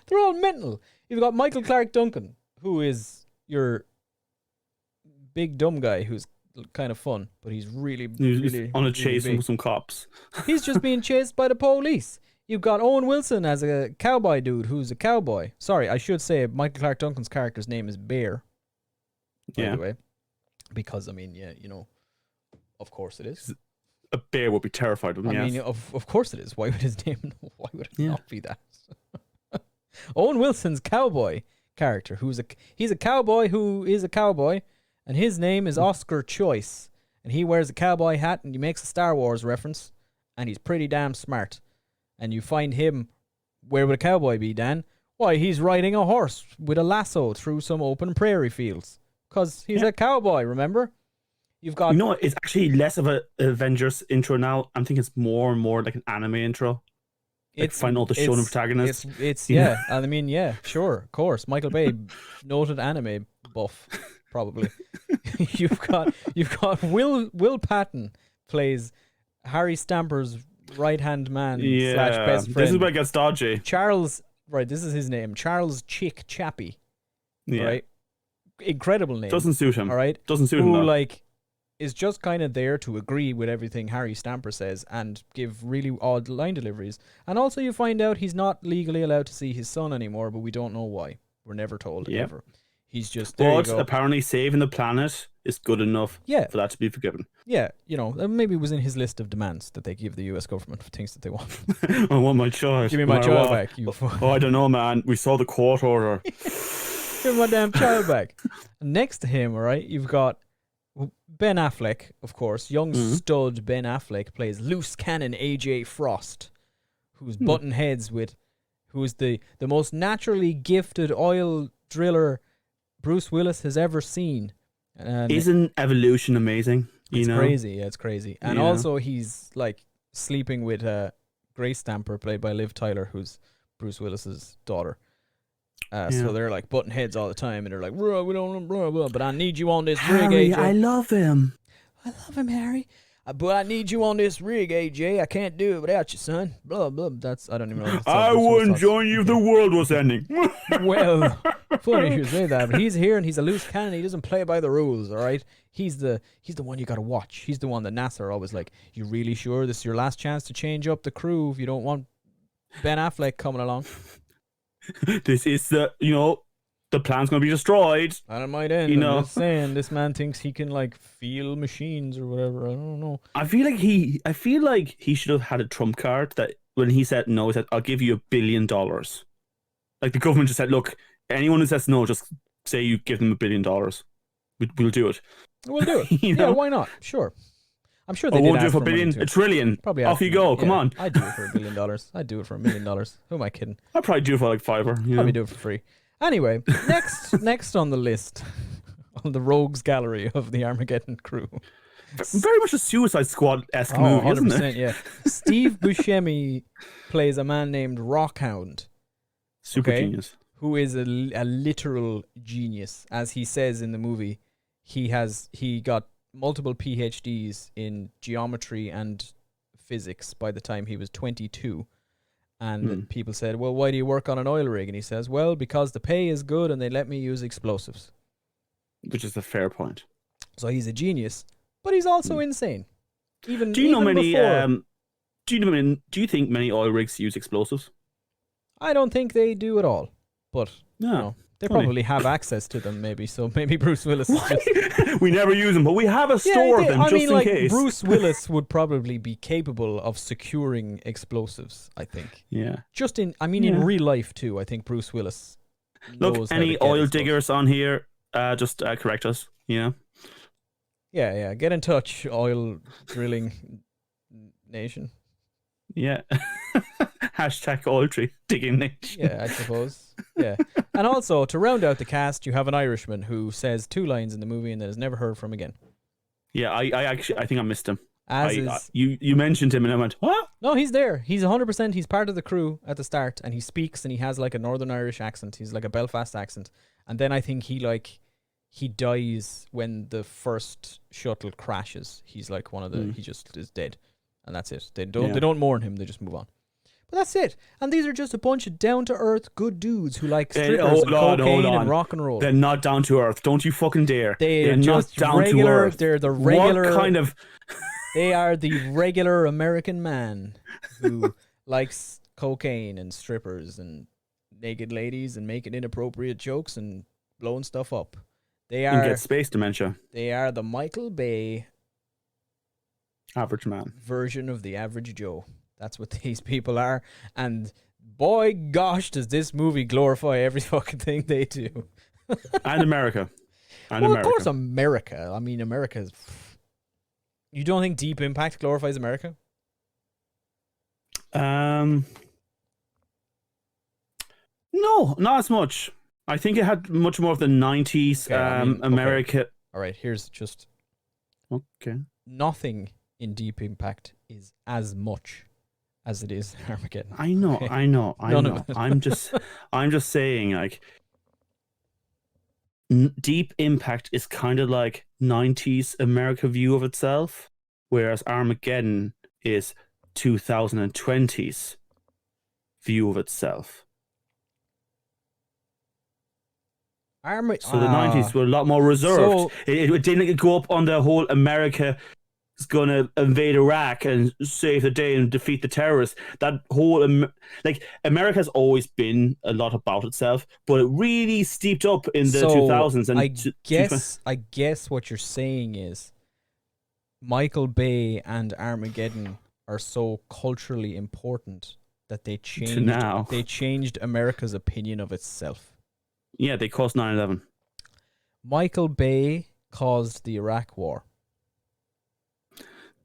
they're all mental. You've got Michael Clark Duncan, who is your big dumb guy who's kind of fun, but he's really on a chase with some cops. He's just being chased by the police. You've got Owen Wilson as a cowboy dude who's a cowboy. Sorry, I should say Michael Clark Duncan's character's name is Bear. By the way. Because, I mean, of course it is. A bear would be terrified of him. I mean, of course it is. Why would it not be that? Owen Wilson's cowboy character, he's a cowboy who is a cowboy, and his name is Oscar Choice, and he wears a cowboy hat and he makes a Star Wars reference, and he's pretty damn smart. And you find him, where would a cowboy be, Dan? Why, he's riding a horse with a lasso through some open prairie fields, because he's a cowboy, remember? You've got... it's actually less of a Avengers intro now. I'm thinking it's more and more like an anime intro. Find all the shonen protagonists. I mean, sure, of course. Michael Bay, noted anime buff, probably. You've got Will Patton plays Harry Stamper's right hand man / best friend. This is where it gets dodgy. Charles right, this is his name, Charles Chick Chappie. Yeah. Right? Incredible name. Doesn't suit him. All right? Doesn't suit him, Who, though. like, is just kind of there to agree with everything Harry Stamper says and give really odd line deliveries. And also you find out he's not legally allowed to see his son anymore, but we don't know why. We're never told ever. He's just there. But apparently saving the planet is good enough for that to be forgiven. Yeah, you know, maybe it was in his list of demands that they give the US government for things that they want. I want my child. Give me my child back. I don't know, man. We saw the court order. Give me my damn child back. And next to him, all right, you've got Ben Affleck, of course. Young stud Ben Affleck plays loose cannon AJ Frost, who's button heads with, who's the most naturally gifted oil driller Bruce Willis has ever seen. And isn't evolution amazing? It's crazy. Yeah, it's crazy. And also he's like sleeping with Grace Stamper, played by Liv Tyler, who's Bruce Willis's daughter. So they're like button heads all the time, and they're like, we don't, but I need you on this rig, AJ. I love him. I love him, Harry. But I need you on this rig, AJ. I can't do it without you, son. Blah, blah. That's, I don't even know. I wouldn't join you if the world was ending. Well, funny you say that, but he's here and he's a loose cannon. He doesn't play by the rules, all right? He's the one you got to watch. He's the one that NASA are always like, you really sure this is your last chance to change up the crew if you don't want Ben Affleck coming along? This is the plan's going to be destroyed. And it might end. I'm just saying, this man thinks he can like feel machines or whatever. I don't know. I feel like he should have had a trump card that when he said no, he said, I'll give you $1 billion. Like the government just said, look, anyone who says no, just say you give them $1 billion. We'll do it. We'll do it. Yeah, why not? Sure. I'm sure they won't do it for $1 billion, $1 trillion. Probably off you go. Come on. I'd do it for $1 billion. I'd do it for $1 million. Who am I kidding? I'd probably do it for like $5. Probably do it for free. Anyway, next on the list, on the rogues gallery of the Armageddon crew. Very much a Suicide Squad-esque movie, isn't it? Yeah. Steve Buscemi plays a man named Rockhound. Super genius. Who is a literal genius. As he says in the movie, he got multiple PhDs in geometry and physics by the time he was 22. And people said, well, why do you work on an oil rig? And he says, well, because the pay is good and they let me use explosives. Which is a fair point. So he's a genius, but he's also insane. Do you think many oil rigs use explosives? I don't think they do at all. But they probably have access to them, maybe. So maybe Bruce Willis is just... We never use them, but we have a store of them in case. Bruce Willis would probably be capable of securing explosives, I think. Yeah. In real life too, I think Bruce Willis knows Look, any oil diggers on here, just correct us, Yeah, get in touch, oil drilling nation. Yeah. Hashtag oil digging nation. Yeah, I suppose. Yeah. And also, to round out the cast, you have an Irishman who says 2 lines in the movie and then is never heard from again. Yeah, I think I missed him. You mentioned him and I went, what? No, he's there. He's 100%. He's part of the crew at the start and he speaks and he has like a Northern Irish accent. He's like a Belfast accent. And then I think he dies when the first shuttle crashes. He's like one of the, he just is dead. And that's it. They don't mourn him. They just move on. But that's it. And these are just a bunch of down-to-earth good dudes who like strippers and cocaine and rock and roll. They're not down-to-earth. Don't you fucking dare. They're just not down-to-earth. They're the regular... What kind of... They are the regular American man who likes cocaine and strippers and naked ladies and making inappropriate jokes and blowing stuff up. They are... And get space dementia. They are the Michael Bay... average man. Version of the average Joe. That's what these people are. And boy, gosh, does this movie glorify every fucking thing they do. And America. Of course, America. I mean, America's... You don't think Deep Impact glorifies America? No, not as much. I think it had much more of the 90s America. Okay. All right, here's just... Okay. Nothing in Deep Impact is as much as it is Armageddon. I know. I'm just saying, like, Deep Impact is kind of like 90s America view of itself, whereas Armageddon is 2020's view of itself. So the 90s were a lot more reserved. So, it didn't go up on the whole America is going to invade Iraq and save the day and defeat the terrorists. That whole, America's always been a lot about itself, but it really steeped up in the 2000s. And I guess what you're saying is Michael Bay and Armageddon are so culturally important that they changed America's opinion of itself. Yeah, they caused 9/11. Michael Bay caused the Iraq War.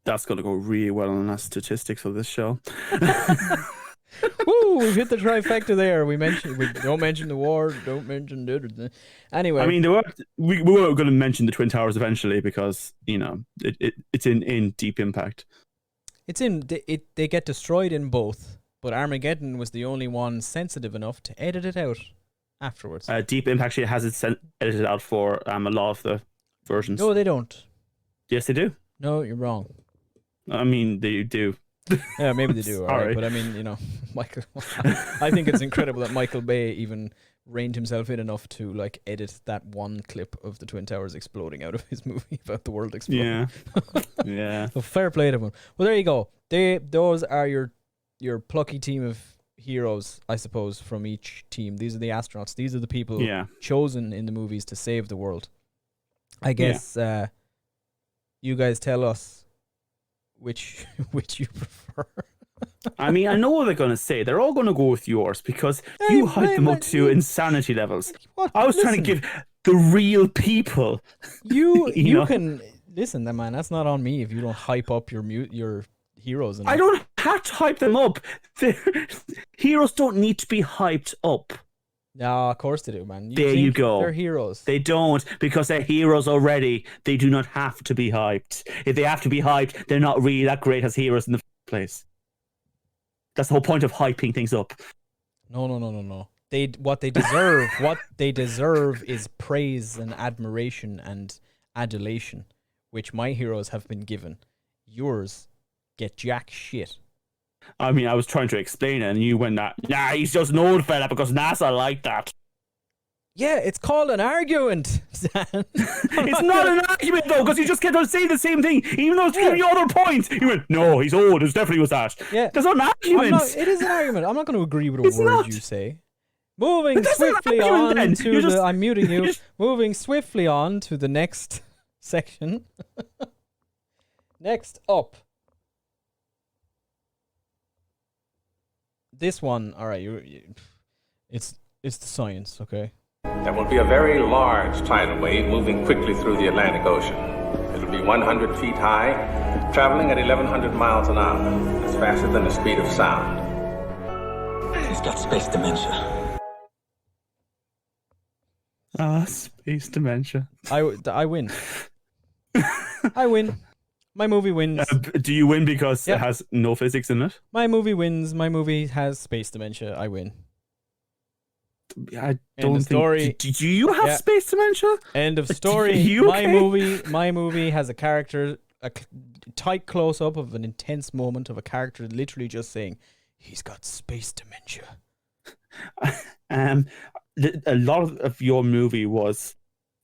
That's going to go really well on our statistics of this show. Woo! We've hit the trifecta there. We don't mention the war. Don't mention it. Anyway, I mean, we were going to mention the Twin Towers eventually because it's in Deep Impact. They get destroyed in both, but Armageddon was the only one sensitive enough to edit it out afterwards. Deep Impact actually has it edited out for a lot of the versions. No, they don't. Yes, they do. No, you're wrong. I mean, they do. Yeah, maybe they do. All right, but I mean, Michael. I think it's incredible that Michael Bay even reined himself in enough to edit that one clip of the Twin Towers exploding out of his movie about the world exploding. Yeah, yeah. So fair play to him. Well, there you go. Those are your plucky team of heroes, I suppose, from each team. These are the astronauts. These are the people chosen in the movies to save the world. I guess you guys tell us which you prefer. I mean, I know what they're going to say. They're all going to go with yours because you hype them up to insanity levels. I was trying to give the real people. You can listen, man. That's not on me if you don't hype up your heroes. I don't have to hype them up. Heroes don't need to be hyped up. No, of course they do, man. There you go. They're heroes. They don't, because they're heroes already. They do not have to be hyped. If they have to be hyped, they're not really that great as heroes in the first place. That's the whole point of hyping things up. No. What they deserve is praise and admiration and adulation, which my heroes have been given. Yours get jack shit. I mean, I was trying to explain it, and you went, nah, he's just an old fella because NASA like that. Yeah, it's called an argument, Dan. It's not an argument, though, because you just kept on saying the same thing, even though it's giving you other points. You went, no, he's old. It definitely was that. Yeah. There's not an argument. It is an argument. I'm not going to agree with a word you say. Moving swiftly on to the... I'm muting you. Moving swiftly on to the next section. Next up. This one, all right, it's the science, okay? There will be a very large tidal wave moving quickly through the Atlantic Ocean. It'll be 100 feet high, traveling at 1,100 miles an hour. It's faster than the speed of sound. He's got space dementia. Space dementia. I win. I win. My movie wins. Do you win because it has no physics in it? My movie wins. My movie has space dementia. I win. I don't think... Do you have space dementia? End of story. Okay? My movie has a character, a tight close-up of an intense moment of a character literally just saying, he's got space dementia. A lot of your movie was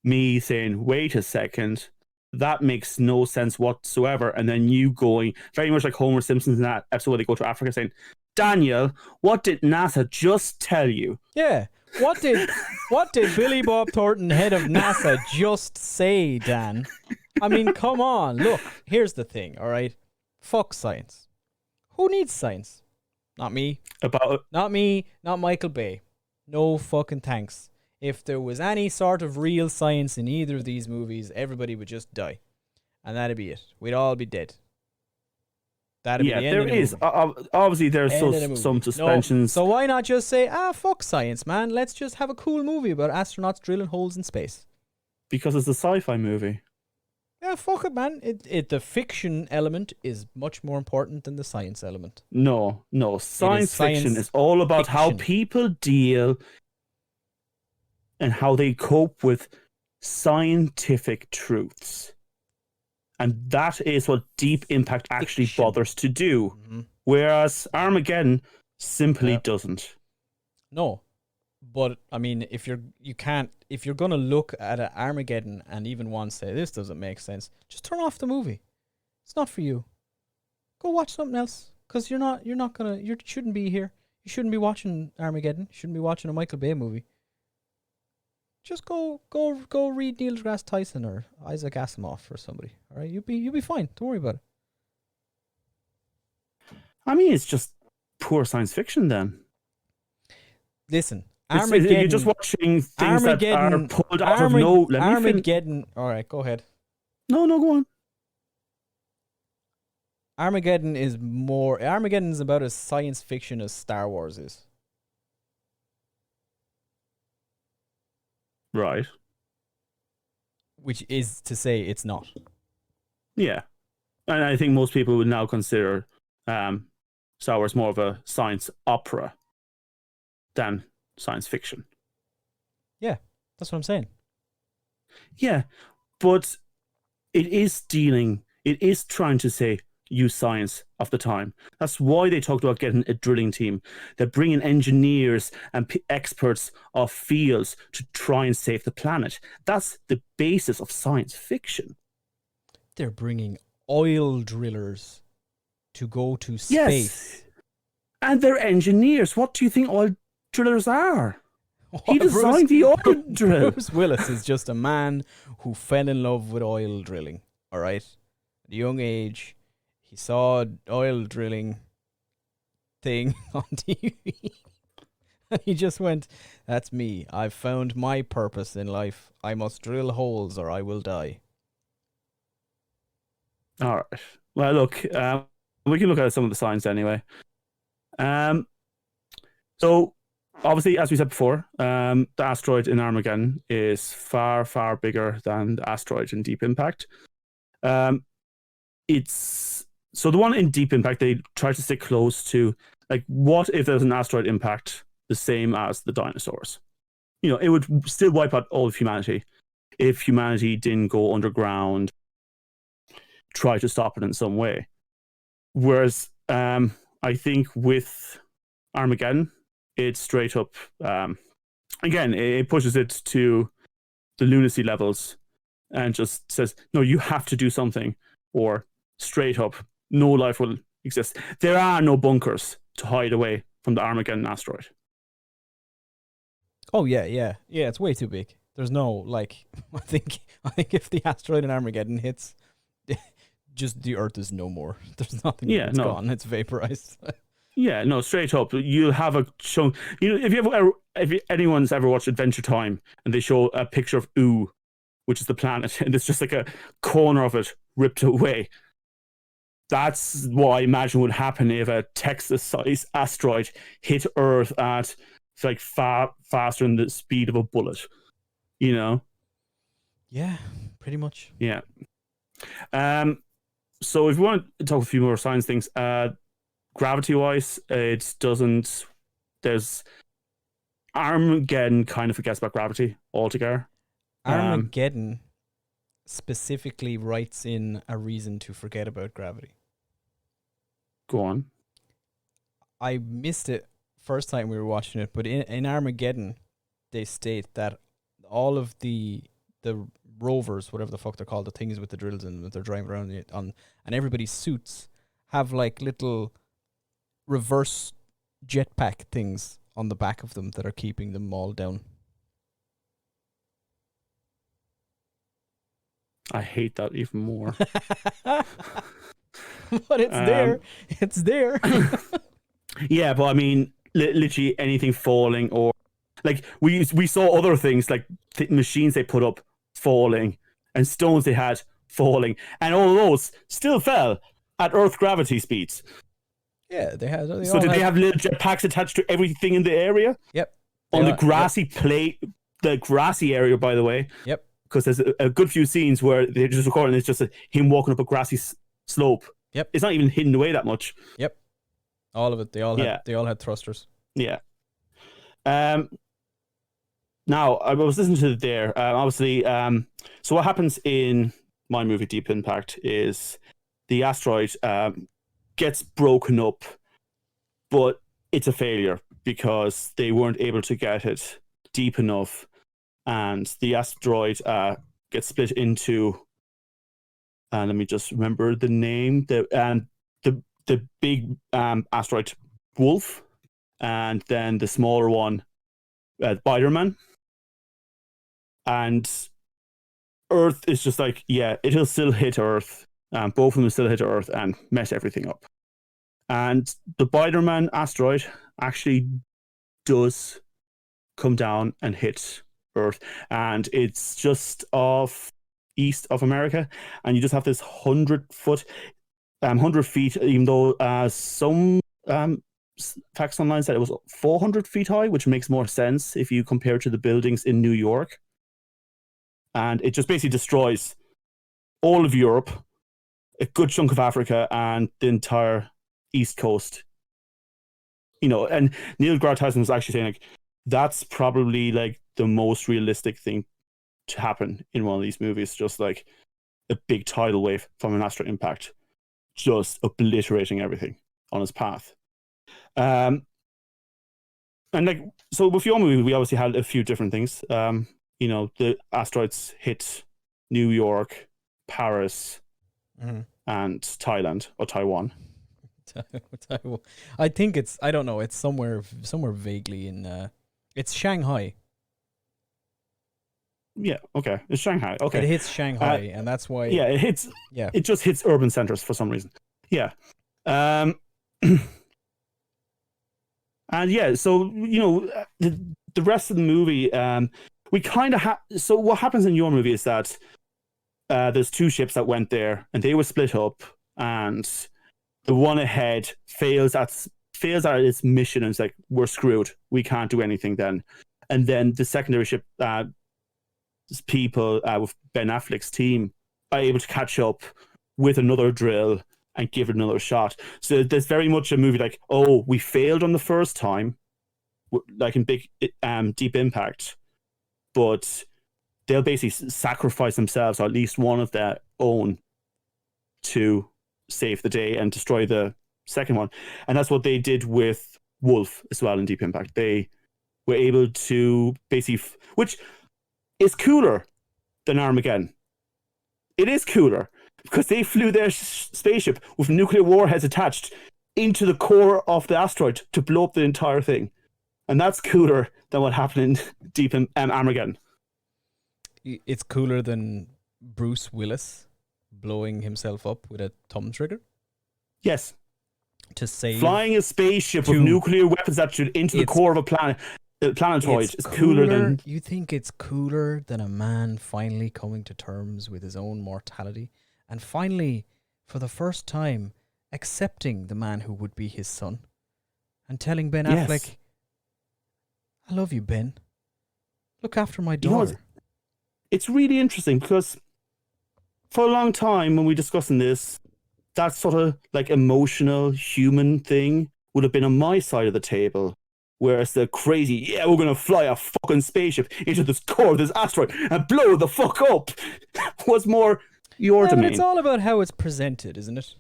me saying, wait a second, that makes no sense whatsoever. And then you going, very much like Homer Simpson's in that episode where they go to Africa saying, Daniel, what did NASA just tell you? Yeah. What did Billy Bob Thornton, head of NASA, just say, Dan? I mean, come on. Look, here's the thing, all right? Fuck science. Who needs science? Not me. Not me. Not Michael Bay. No fucking thanks. If there was any sort of real science in either of these movies, everybody would just die. And that'd be it. We'd all be dead. That'd be the end of the movie. Obviously, there's some suspensions. No, so why not just say, fuck science, man. Let's just have a cool movie about astronauts drilling holes in space. Because it's a sci-fi movie. Yeah, fuck it, man. The fiction element is much more important than the science element. No. Science fiction is all about how people deal and how they cope with scientific truths. And that is what Deep Impact actually bothers to do. Mm-hmm. Whereas Armageddon simply doesn't. No. But I mean, if you're gonna look at an Armageddon and even one say this doesn't make sense, just turn off the movie. It's not for you. Go watch something else, because you shouldn't be here. You shouldn't be watching Armageddon. You shouldn't be watching a Michael Bay movie. Just go read Neil deGrasse Tyson or Isaac Asimov or somebody. All right, you'll be fine. Don't worry about it. I mean, it's just poor science fiction then. Listen, Armageddon. You're just watching things that are pulled out of no. Armageddon. All right, go ahead. No, go on. Armageddon is about as science fiction as Star Wars is. Right. Which is to say it's not. Yeah. And I think most people would now consider Star Wars more of a science opera than science fiction. Yeah, that's what I'm saying. Yeah, but it is trying to say, use science of the time. That's why they talked about getting a drilling team. They're bringing engineers and experts of fields to try and save the planet. That's the basis of science fiction. They're bringing oil drillers to go to space. Yes. And they're engineers. What do you think oil drillers are? He designed the oil drill. Bruce Willis is just a man who fell in love with oil drilling. All right? At a young age, he saw an oil drilling thing on TV. And he just went, that's me. I've found my purpose in life. I must drill holes or I will die. All right. Well, look, we can look at some of the science anyway. So, obviously, as we said before, the asteroid in Armageddon is far, far bigger than the asteroid in Deep Impact. So the one in Deep Impact, they try to stick close to, like, what if there was an asteroid impact the same as the dinosaurs? You know, it would still wipe out all of humanity if humanity didn't go underground, try to stop it in some way. Whereas I think with Armageddon, it's straight up, again, it pushes it to the lunacy levels and just says, no, you have to do something, or straight up, no life will exist. There are no bunkers to hide away from the Armageddon asteroid. Oh, yeah. It's way too big. There's no, like, I think if the asteroid in Armageddon hits, just the Earth is no more. There's nothing. Yeah, it's gone. It's vaporized. Yeah, no, straight up. You'll have a chunk. You know, if anyone's ever watched Adventure Time and they show a picture of Ooh, which is the planet, and it's just like a corner of it ripped away. That's what I imagine would happen if a Texas-sized asteroid hit Earth at like far faster than the speed of a bullet. You know? Yeah, pretty much. Yeah. So if we want to talk a few more science things, gravity-wise, it doesn't. There's Armageddon kind of forgets about gravity altogether. Armageddon specifically writes in a reason to forget about gravity. Go on. I missed it first time we were watching it, but in Armageddon, they state that all of the rovers, whatever the fuck they're called, the things with the drills in that they're driving around on, and everybody's suits have like little reverse jetpack things on the back of them that are keeping them all down. I hate that even more. But it's there. It's there. Yeah, but I mean, literally anything falling, or like we saw other things like machines they put up falling and stones they had falling, and all of those still fell at Earth gravity speeds. Yeah, they had. So did they have little jetpacks attached to everything in the area? Yep. On the grassy plate, the grassy area, by the way. Yep. Because there's a good few scenes where they're just recording. It's just him walking up a grassy slope. Yep. It's not even hidden away that much. Yep. All of it. They all had thrusters. Yeah. Now I was listening to it there. Obviously, so what happens in my movie Deep Impact is the asteroid gets broken up, but it's a failure because they weren't able to get it deep enough, and the asteroid gets split into. Let me just remember the name. The big asteroid Wolf, and then the smaller one, Biderman. And Earth is just like, yeah, it'll still hit Earth. Both of them will still hit Earth and mess everything up. And the Biderman asteroid actually does come down and hit Earth. And it's just off east of America. And you just have this 100 feet, even though some facts online said it was 400 feet high, which makes more sense if you compare to the buildings in New York. And it just basically destroys all of Europe, a good chunk of Africa, and the entire East Coast. You know, and Neil deGrasse Tyson was actually saying, like, that's probably like the most realistic thing to happen in one of these movies, just like a big tidal wave from an asteroid impact, just obliterating everything on its path. And like, so with your movie, we obviously had a few different things. You know, the asteroids hit New York, Paris, and Thailand or Taiwan. I think it's, I don't know, it's somewhere vaguely in, it's Shanghai. Yeah, okay. It's Shanghai. Okay. It hits Shanghai, and that's why. Yeah, it just hits urban centers for some reason. Yeah. And yeah, so, you know, the rest of the movie, we kind of have. So what happens in your movie is that there's two ships that went there, and they were split up, and the one ahead fails at its mission, and it's like, we're screwed. We can't do anything then. And then the secondary ship, people with Ben Affleck's team are able to catch up with another drill and give it another shot. So there's very much a movie like, oh, we failed on the first time, like in big Deep Impact, but they'll basically sacrifice themselves, or at least one of their own, to save the day and destroy the second one. And that's what they did with Wolf as well in Deep Impact. They were able to basically, which is cooler than Armageddon. It is cooler because they flew their spaceship with nuclear warheads attached into the core of the asteroid to blow up the entire thing. And that's cooler than what happened in Deep Armageddon. It's cooler than Bruce Willis blowing himself up with a thumb trigger? Yes. To save... Flying a spaceship with nuclear weapons attached into the core of a planetoid is cooler than... You think it's cooler than a man finally coming to terms with his own mortality and finally, for the first time, accepting the man who would be his son and telling Ben Affleck, I love you, Ben. Look after my daughter. You know, it's really interesting because for a long time when we discussing this, that sort of like emotional human thing would have been on my side of the table. Whereas the crazy, we're going to fly a fucking spaceship into this core of this asteroid and blow the fuck up was more your domain. It's all about how it's presented, isn't it?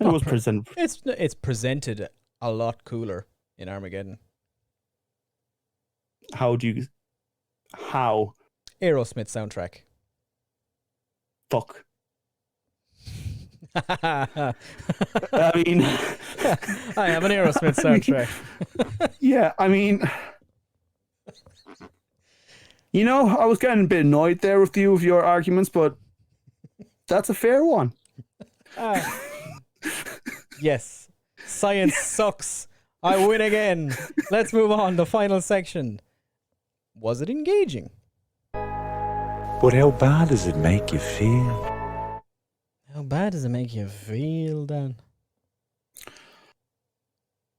It's presented a lot cooler in Armageddon. How? Aerosmith soundtrack. Fuck. I mean, I have an Aerosmith soundtrack. Yeah, I mean, you know, I was getting a bit annoyed there with you of your arguments, but that's a fair one. Yes, science sucks. I win again. Let's move on. The final section. Was it engaging? But how bad does it make you feel? How bad does it make you feel, Dan?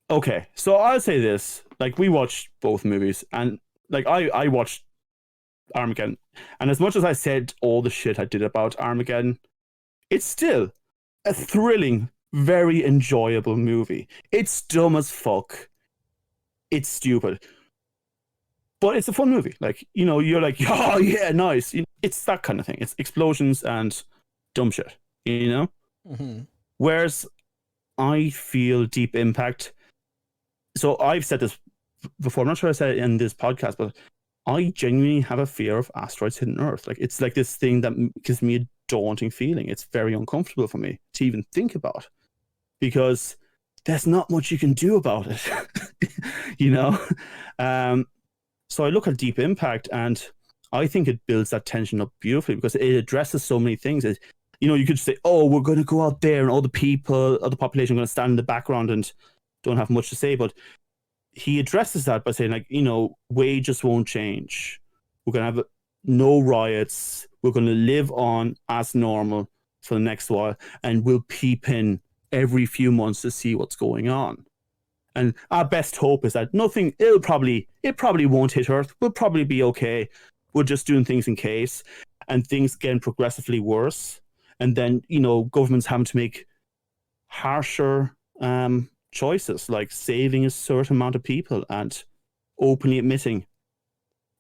Okay, so I'll say this. Like, we watched both movies, and like I watched Armageddon, and as much as I said all the shit I did about Armageddon, it's still a thrilling, very enjoyable movie. It's dumb as fuck. It's stupid. But it's a fun movie. Like, you know, you're like, oh yeah, nice. It's that kind of thing. It's explosions and dumb shit, you know? Mm-hmm. Whereas I feel Deep Impact. So I've said this before. I'm not sure I said it in this podcast, but I genuinely have a fear of asteroids hitting Earth. Like, it's like this thing that gives me a daunting feeling. It's very uncomfortable for me to even think about, because there's not much you can do about it, you know? So I look at Deep Impact, and I think it builds that tension up beautifully because it addresses so many things. You could say, oh, we're going to go out there and all the population are going to stand in the background and don't have much to say. But he addresses that by saying, like, wages won't change. We're going to have no riots. We're going to live on as normal for the next while, and we'll peep in every few months to see what's going on. And our best hope is that it probably won't hit Earth. We'll probably be okay. We're just doing things in case, and things getting progressively worse. And then, governments having to make harsher choices, like saving a certain amount of people and openly admitting,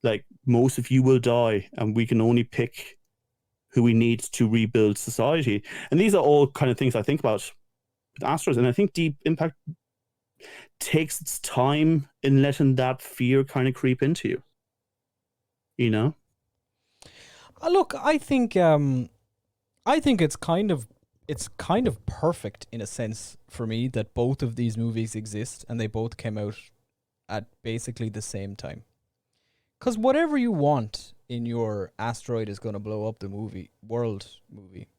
like, most of you will die and we can only pick who we need to rebuild society. And these are all kind of things I think about with asteroids. And I think Deep Impact takes its time in letting that fear kind of creep into you. Look, I think it's kind of perfect in a sense for me that both of these movies exist and they both came out at basically the same time. Because whatever you want in your asteroid is going to blow up the world movie,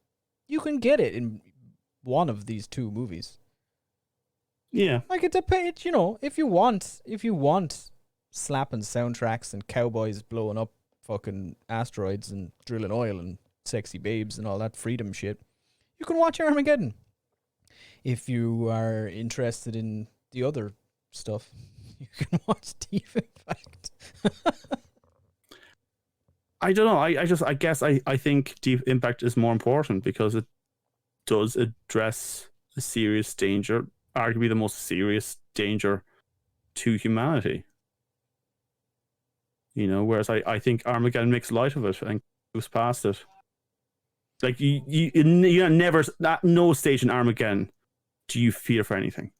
you can get it in one of these two movies. Yeah. Like, it depends, if you want slapping soundtracks and cowboys blowing up fucking asteroids and drilling oil and sexy babes and all that freedom shit, you can watch Armageddon. If you are interested in the other stuff, you can watch Deep Impact. I don't know. I guess I think Deep Impact is more important because it does address a serious danger, arguably the most serious danger to humanity. Whereas I think Armageddon makes light of it and goes past it. Like, you never, at no stage in Armageddon do you fear for anything.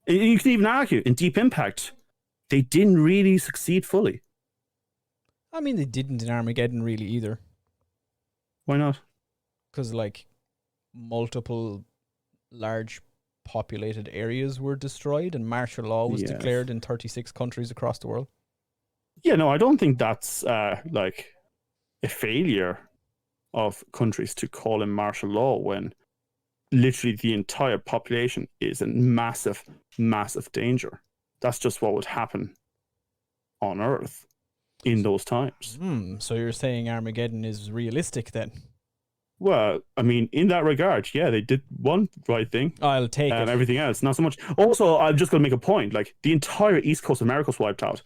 And you can even argue in Deep Impact, they didn't really succeed fully. I mean, they didn't in Armageddon really either. Why not? Because, like, multiple large populated areas were destroyed and martial law was declared in 36 countries across the world. Yeah, no, I don't think that's like a failure of countries to call in martial law when literally the entire population is in massive, massive danger. That's just what would happen on Earth in those times. So you're saying Armageddon is realistic then? Well, I mean, in that regard, yeah, they did one right thing. I'll take it. Everything else, not so much. Also, I'm just going to make a point. Like, the entire East Coast of America was wiped out.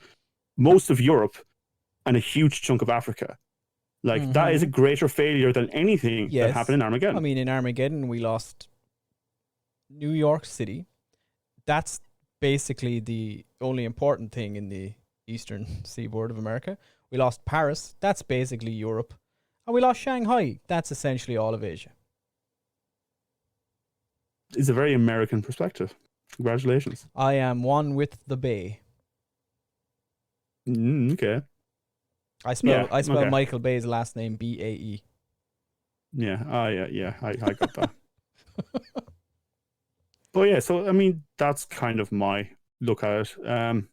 Most of Europe and a huge chunk of Africa. Like, that is a greater failure than anything that happened in Armageddon. I mean, in Armageddon, we lost New York City. That's basically the only important thing in the eastern seaboard of America. We lost Paris. That's basically Europe. And we lost Shanghai. That's essentially all of Asia. It's a very American perspective. Congratulations. I am one with the Bay. Okay. I spell Michael Bay's last name B-A-E. Yeah. I got that. But yeah, so I mean, that's kind of my look at it.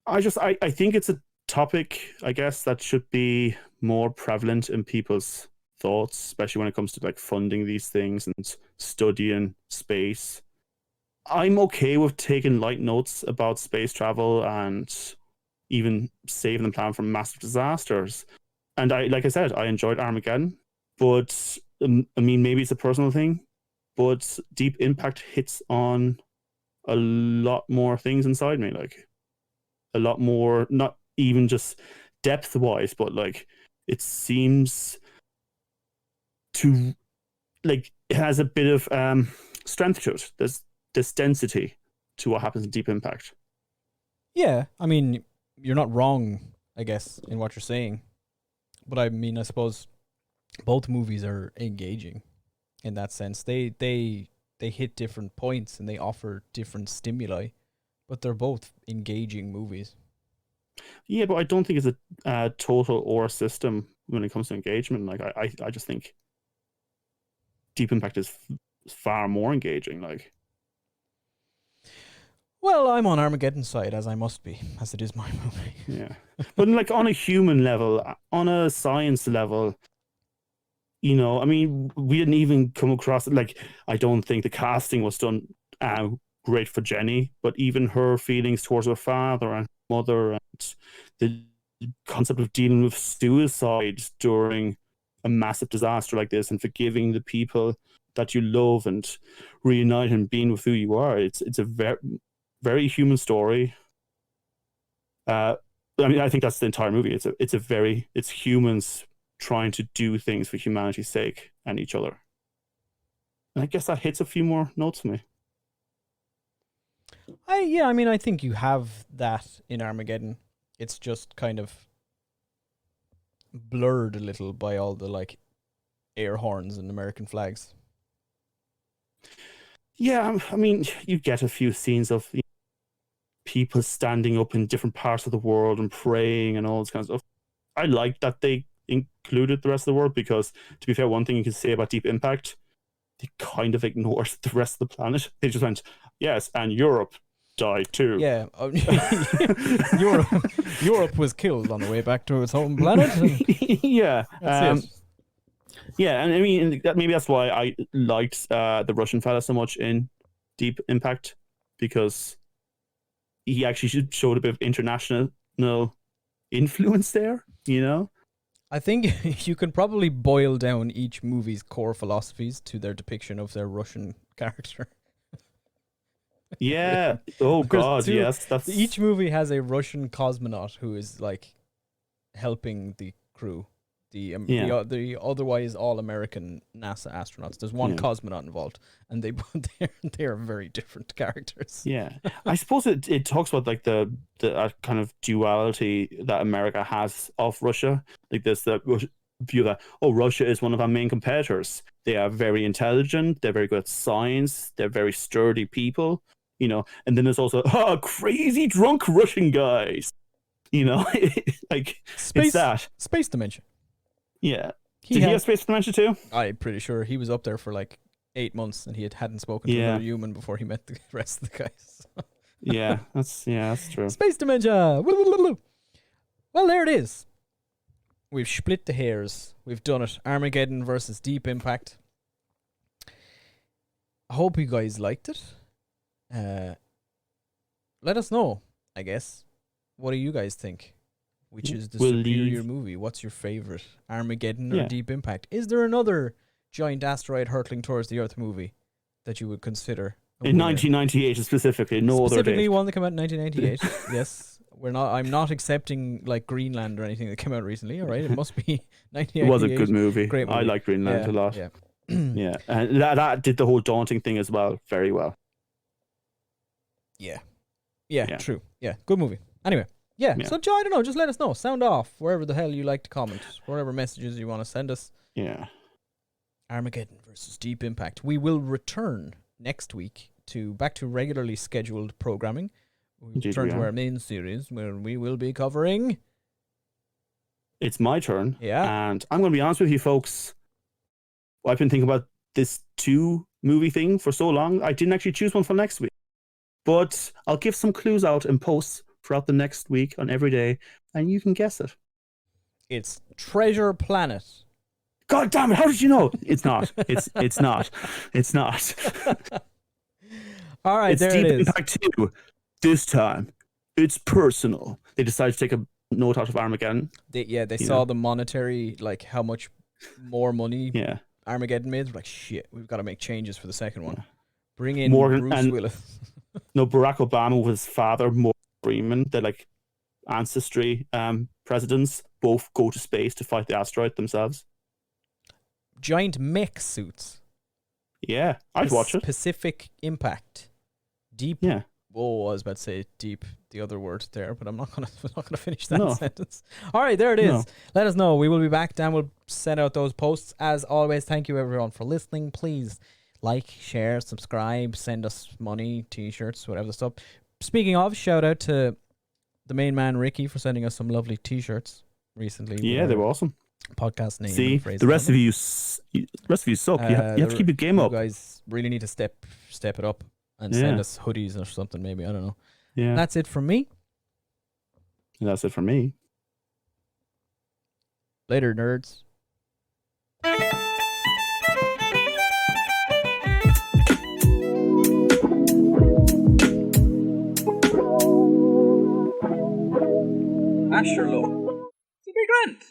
I think it's a topic, I guess, that should be more prevalent in people's thoughts, especially when it comes to like funding these things and studying space. I'm okay with taking light notes about space travel and even saving the planet from massive disasters. And like I said, I enjoyed Armageddon, but I mean, maybe it's a personal thing, but Deep Impact hits on a lot more things inside me, like a lot more, not even just depth-wise, but like it seems to, like, it has a bit of strength to it. There's this density to what happens in Deep Impact. Yeah, I mean, you're not wrong, I guess, in what you're saying. But I mean, I suppose both movies are engaging in that sense. They hit different points and they offer different stimuli But they're both engaging movies. Yeah, but I don't think it's a total or system when it comes to engagement. Like I just think Deep Impact is far more engaging. Like, well, I'm on Armageddon's side, as I must be, as it is my movie. yeah, but like on a human level, on a science level, you know, I mean, we didn't even come across like I don't think the casting was done great for Jenny, but even her feelings towards her father and mother, and the concept of dealing with suicide during a massive disaster like this and forgiving the people that you love and reuniting and being with who you are. It's a very, very human story. I mean, I think that's the entire movie. It's humans trying to do things for humanity's sake and each other. And I guess that hits a few more notes for me. I mean, I think you have that in Armageddon. It's just kind of blurred a little by all the like air horns and American flags. Yeah, I mean, you get a few scenes of people standing up in different parts of the world and praying and all this kind of stuff. I like that they included the rest of the world because, to be fair, one thing you can say about Deep Impact, they kind of ignored the rest of the planet. They just went, yes, and Europe died too. Yeah, Europe was killed on the way back to its home planet. Yeah, that's it. Yeah, and I mean maybe that's why I liked the Russian fella so much in Deep Impact, because he actually showed a bit of international influence there. You know, I think you can probably boil down each movie's core philosophies to their depiction of their Russian character. Yeah. Oh God. Yes. That's each movie has a Russian cosmonaut who is like helping the crew. The otherwise all American NASA astronauts. There's one cosmonaut involved, and they are very different characters. Yeah, I suppose it talks about like the kind of duality that America has of Russia. Like there's the view that Russia is one of our main competitors. They are very intelligent. They're very good at science. They're very sturdy people. You know, and then there's also crazy drunk Russian guys. You know, like space, it's that space dimension. Yeah. Did he have space dementia too? I'm pretty sure he was up there for like 8 months, and he hadn't spoken to another human before he met the rest of the guys. Yeah, that's true. Space dementia. Well, there it is. We've split the hairs. We've done it. Armageddon versus Deep Impact. I hope you guys liked it. Let us know, I guess. What do you guys think? Which is the superior movie? What's your favorite? Armageddon or Deep Impact? Is there another giant asteroid hurtling towards the Earth movie that you would consider? In 1998 specifically, specifically one that came out in 1998. Yes. I'm not accepting like Greenland or anything that came out recently, all right? It must be 1998. It was a good movie. Great movie. I like Greenland a lot. Yeah. Yeah. And that did the whole daunting thing as well very well. Yeah, true. Yeah, good movie. Anyway. Yeah, so I don't know, just let us know. Sound off wherever the hell you like to comment, whatever messages you want to send us. Yeah. Armageddon versus Deep Impact. We will return next week back to regularly scheduled programming. We return to our main series where we will be covering. It's my turn. Yeah. And I'm going to be honest with you folks. I've been thinking about this 2 movie thing for so long. I didn't actually choose one for next week. But I'll give some clues out in posts throughout the next week on every day, and you can guess it. It's Treasure Planet. God damn it! How did you know? It's not. It's not. It's not. All right, it's there Deep it is. Impact 2. This time, it's personal. They decided to take a note out of Armageddon. They saw the monetary, like how much more money Armageddon made. They're like, shit, we've got to make changes for the second one. Bring in Bruce Willis. No, Barack Obama with his father, Morgan Freeman, they're like ancestry presidents, both go to space to fight the asteroid themselves. Giant mech suits. Yeah, I'd watch it. Pacific Impact. Deep. Yeah. Oh, I was about to say deep, the other word there, but I'm not gonna finish that sentence. All right, there it is. No. Let us know. We will be back. Dan will send out those posts. As always, thank you everyone for listening. Please like, share, subscribe, send us money, t-shirts, whatever the stuff. Speaking of, shout out to the main man Ricky for sending us some lovely T-shirts recently. Yeah, they were awesome. Podcast name. See, the rest of you suck. You have to keep your game up. You guys really need to step it up and send us hoodies or something. Maybe, I don't know. Yeah, that's it from me. And that's it from me. Later, nerds. Asherlo. It's a big rant.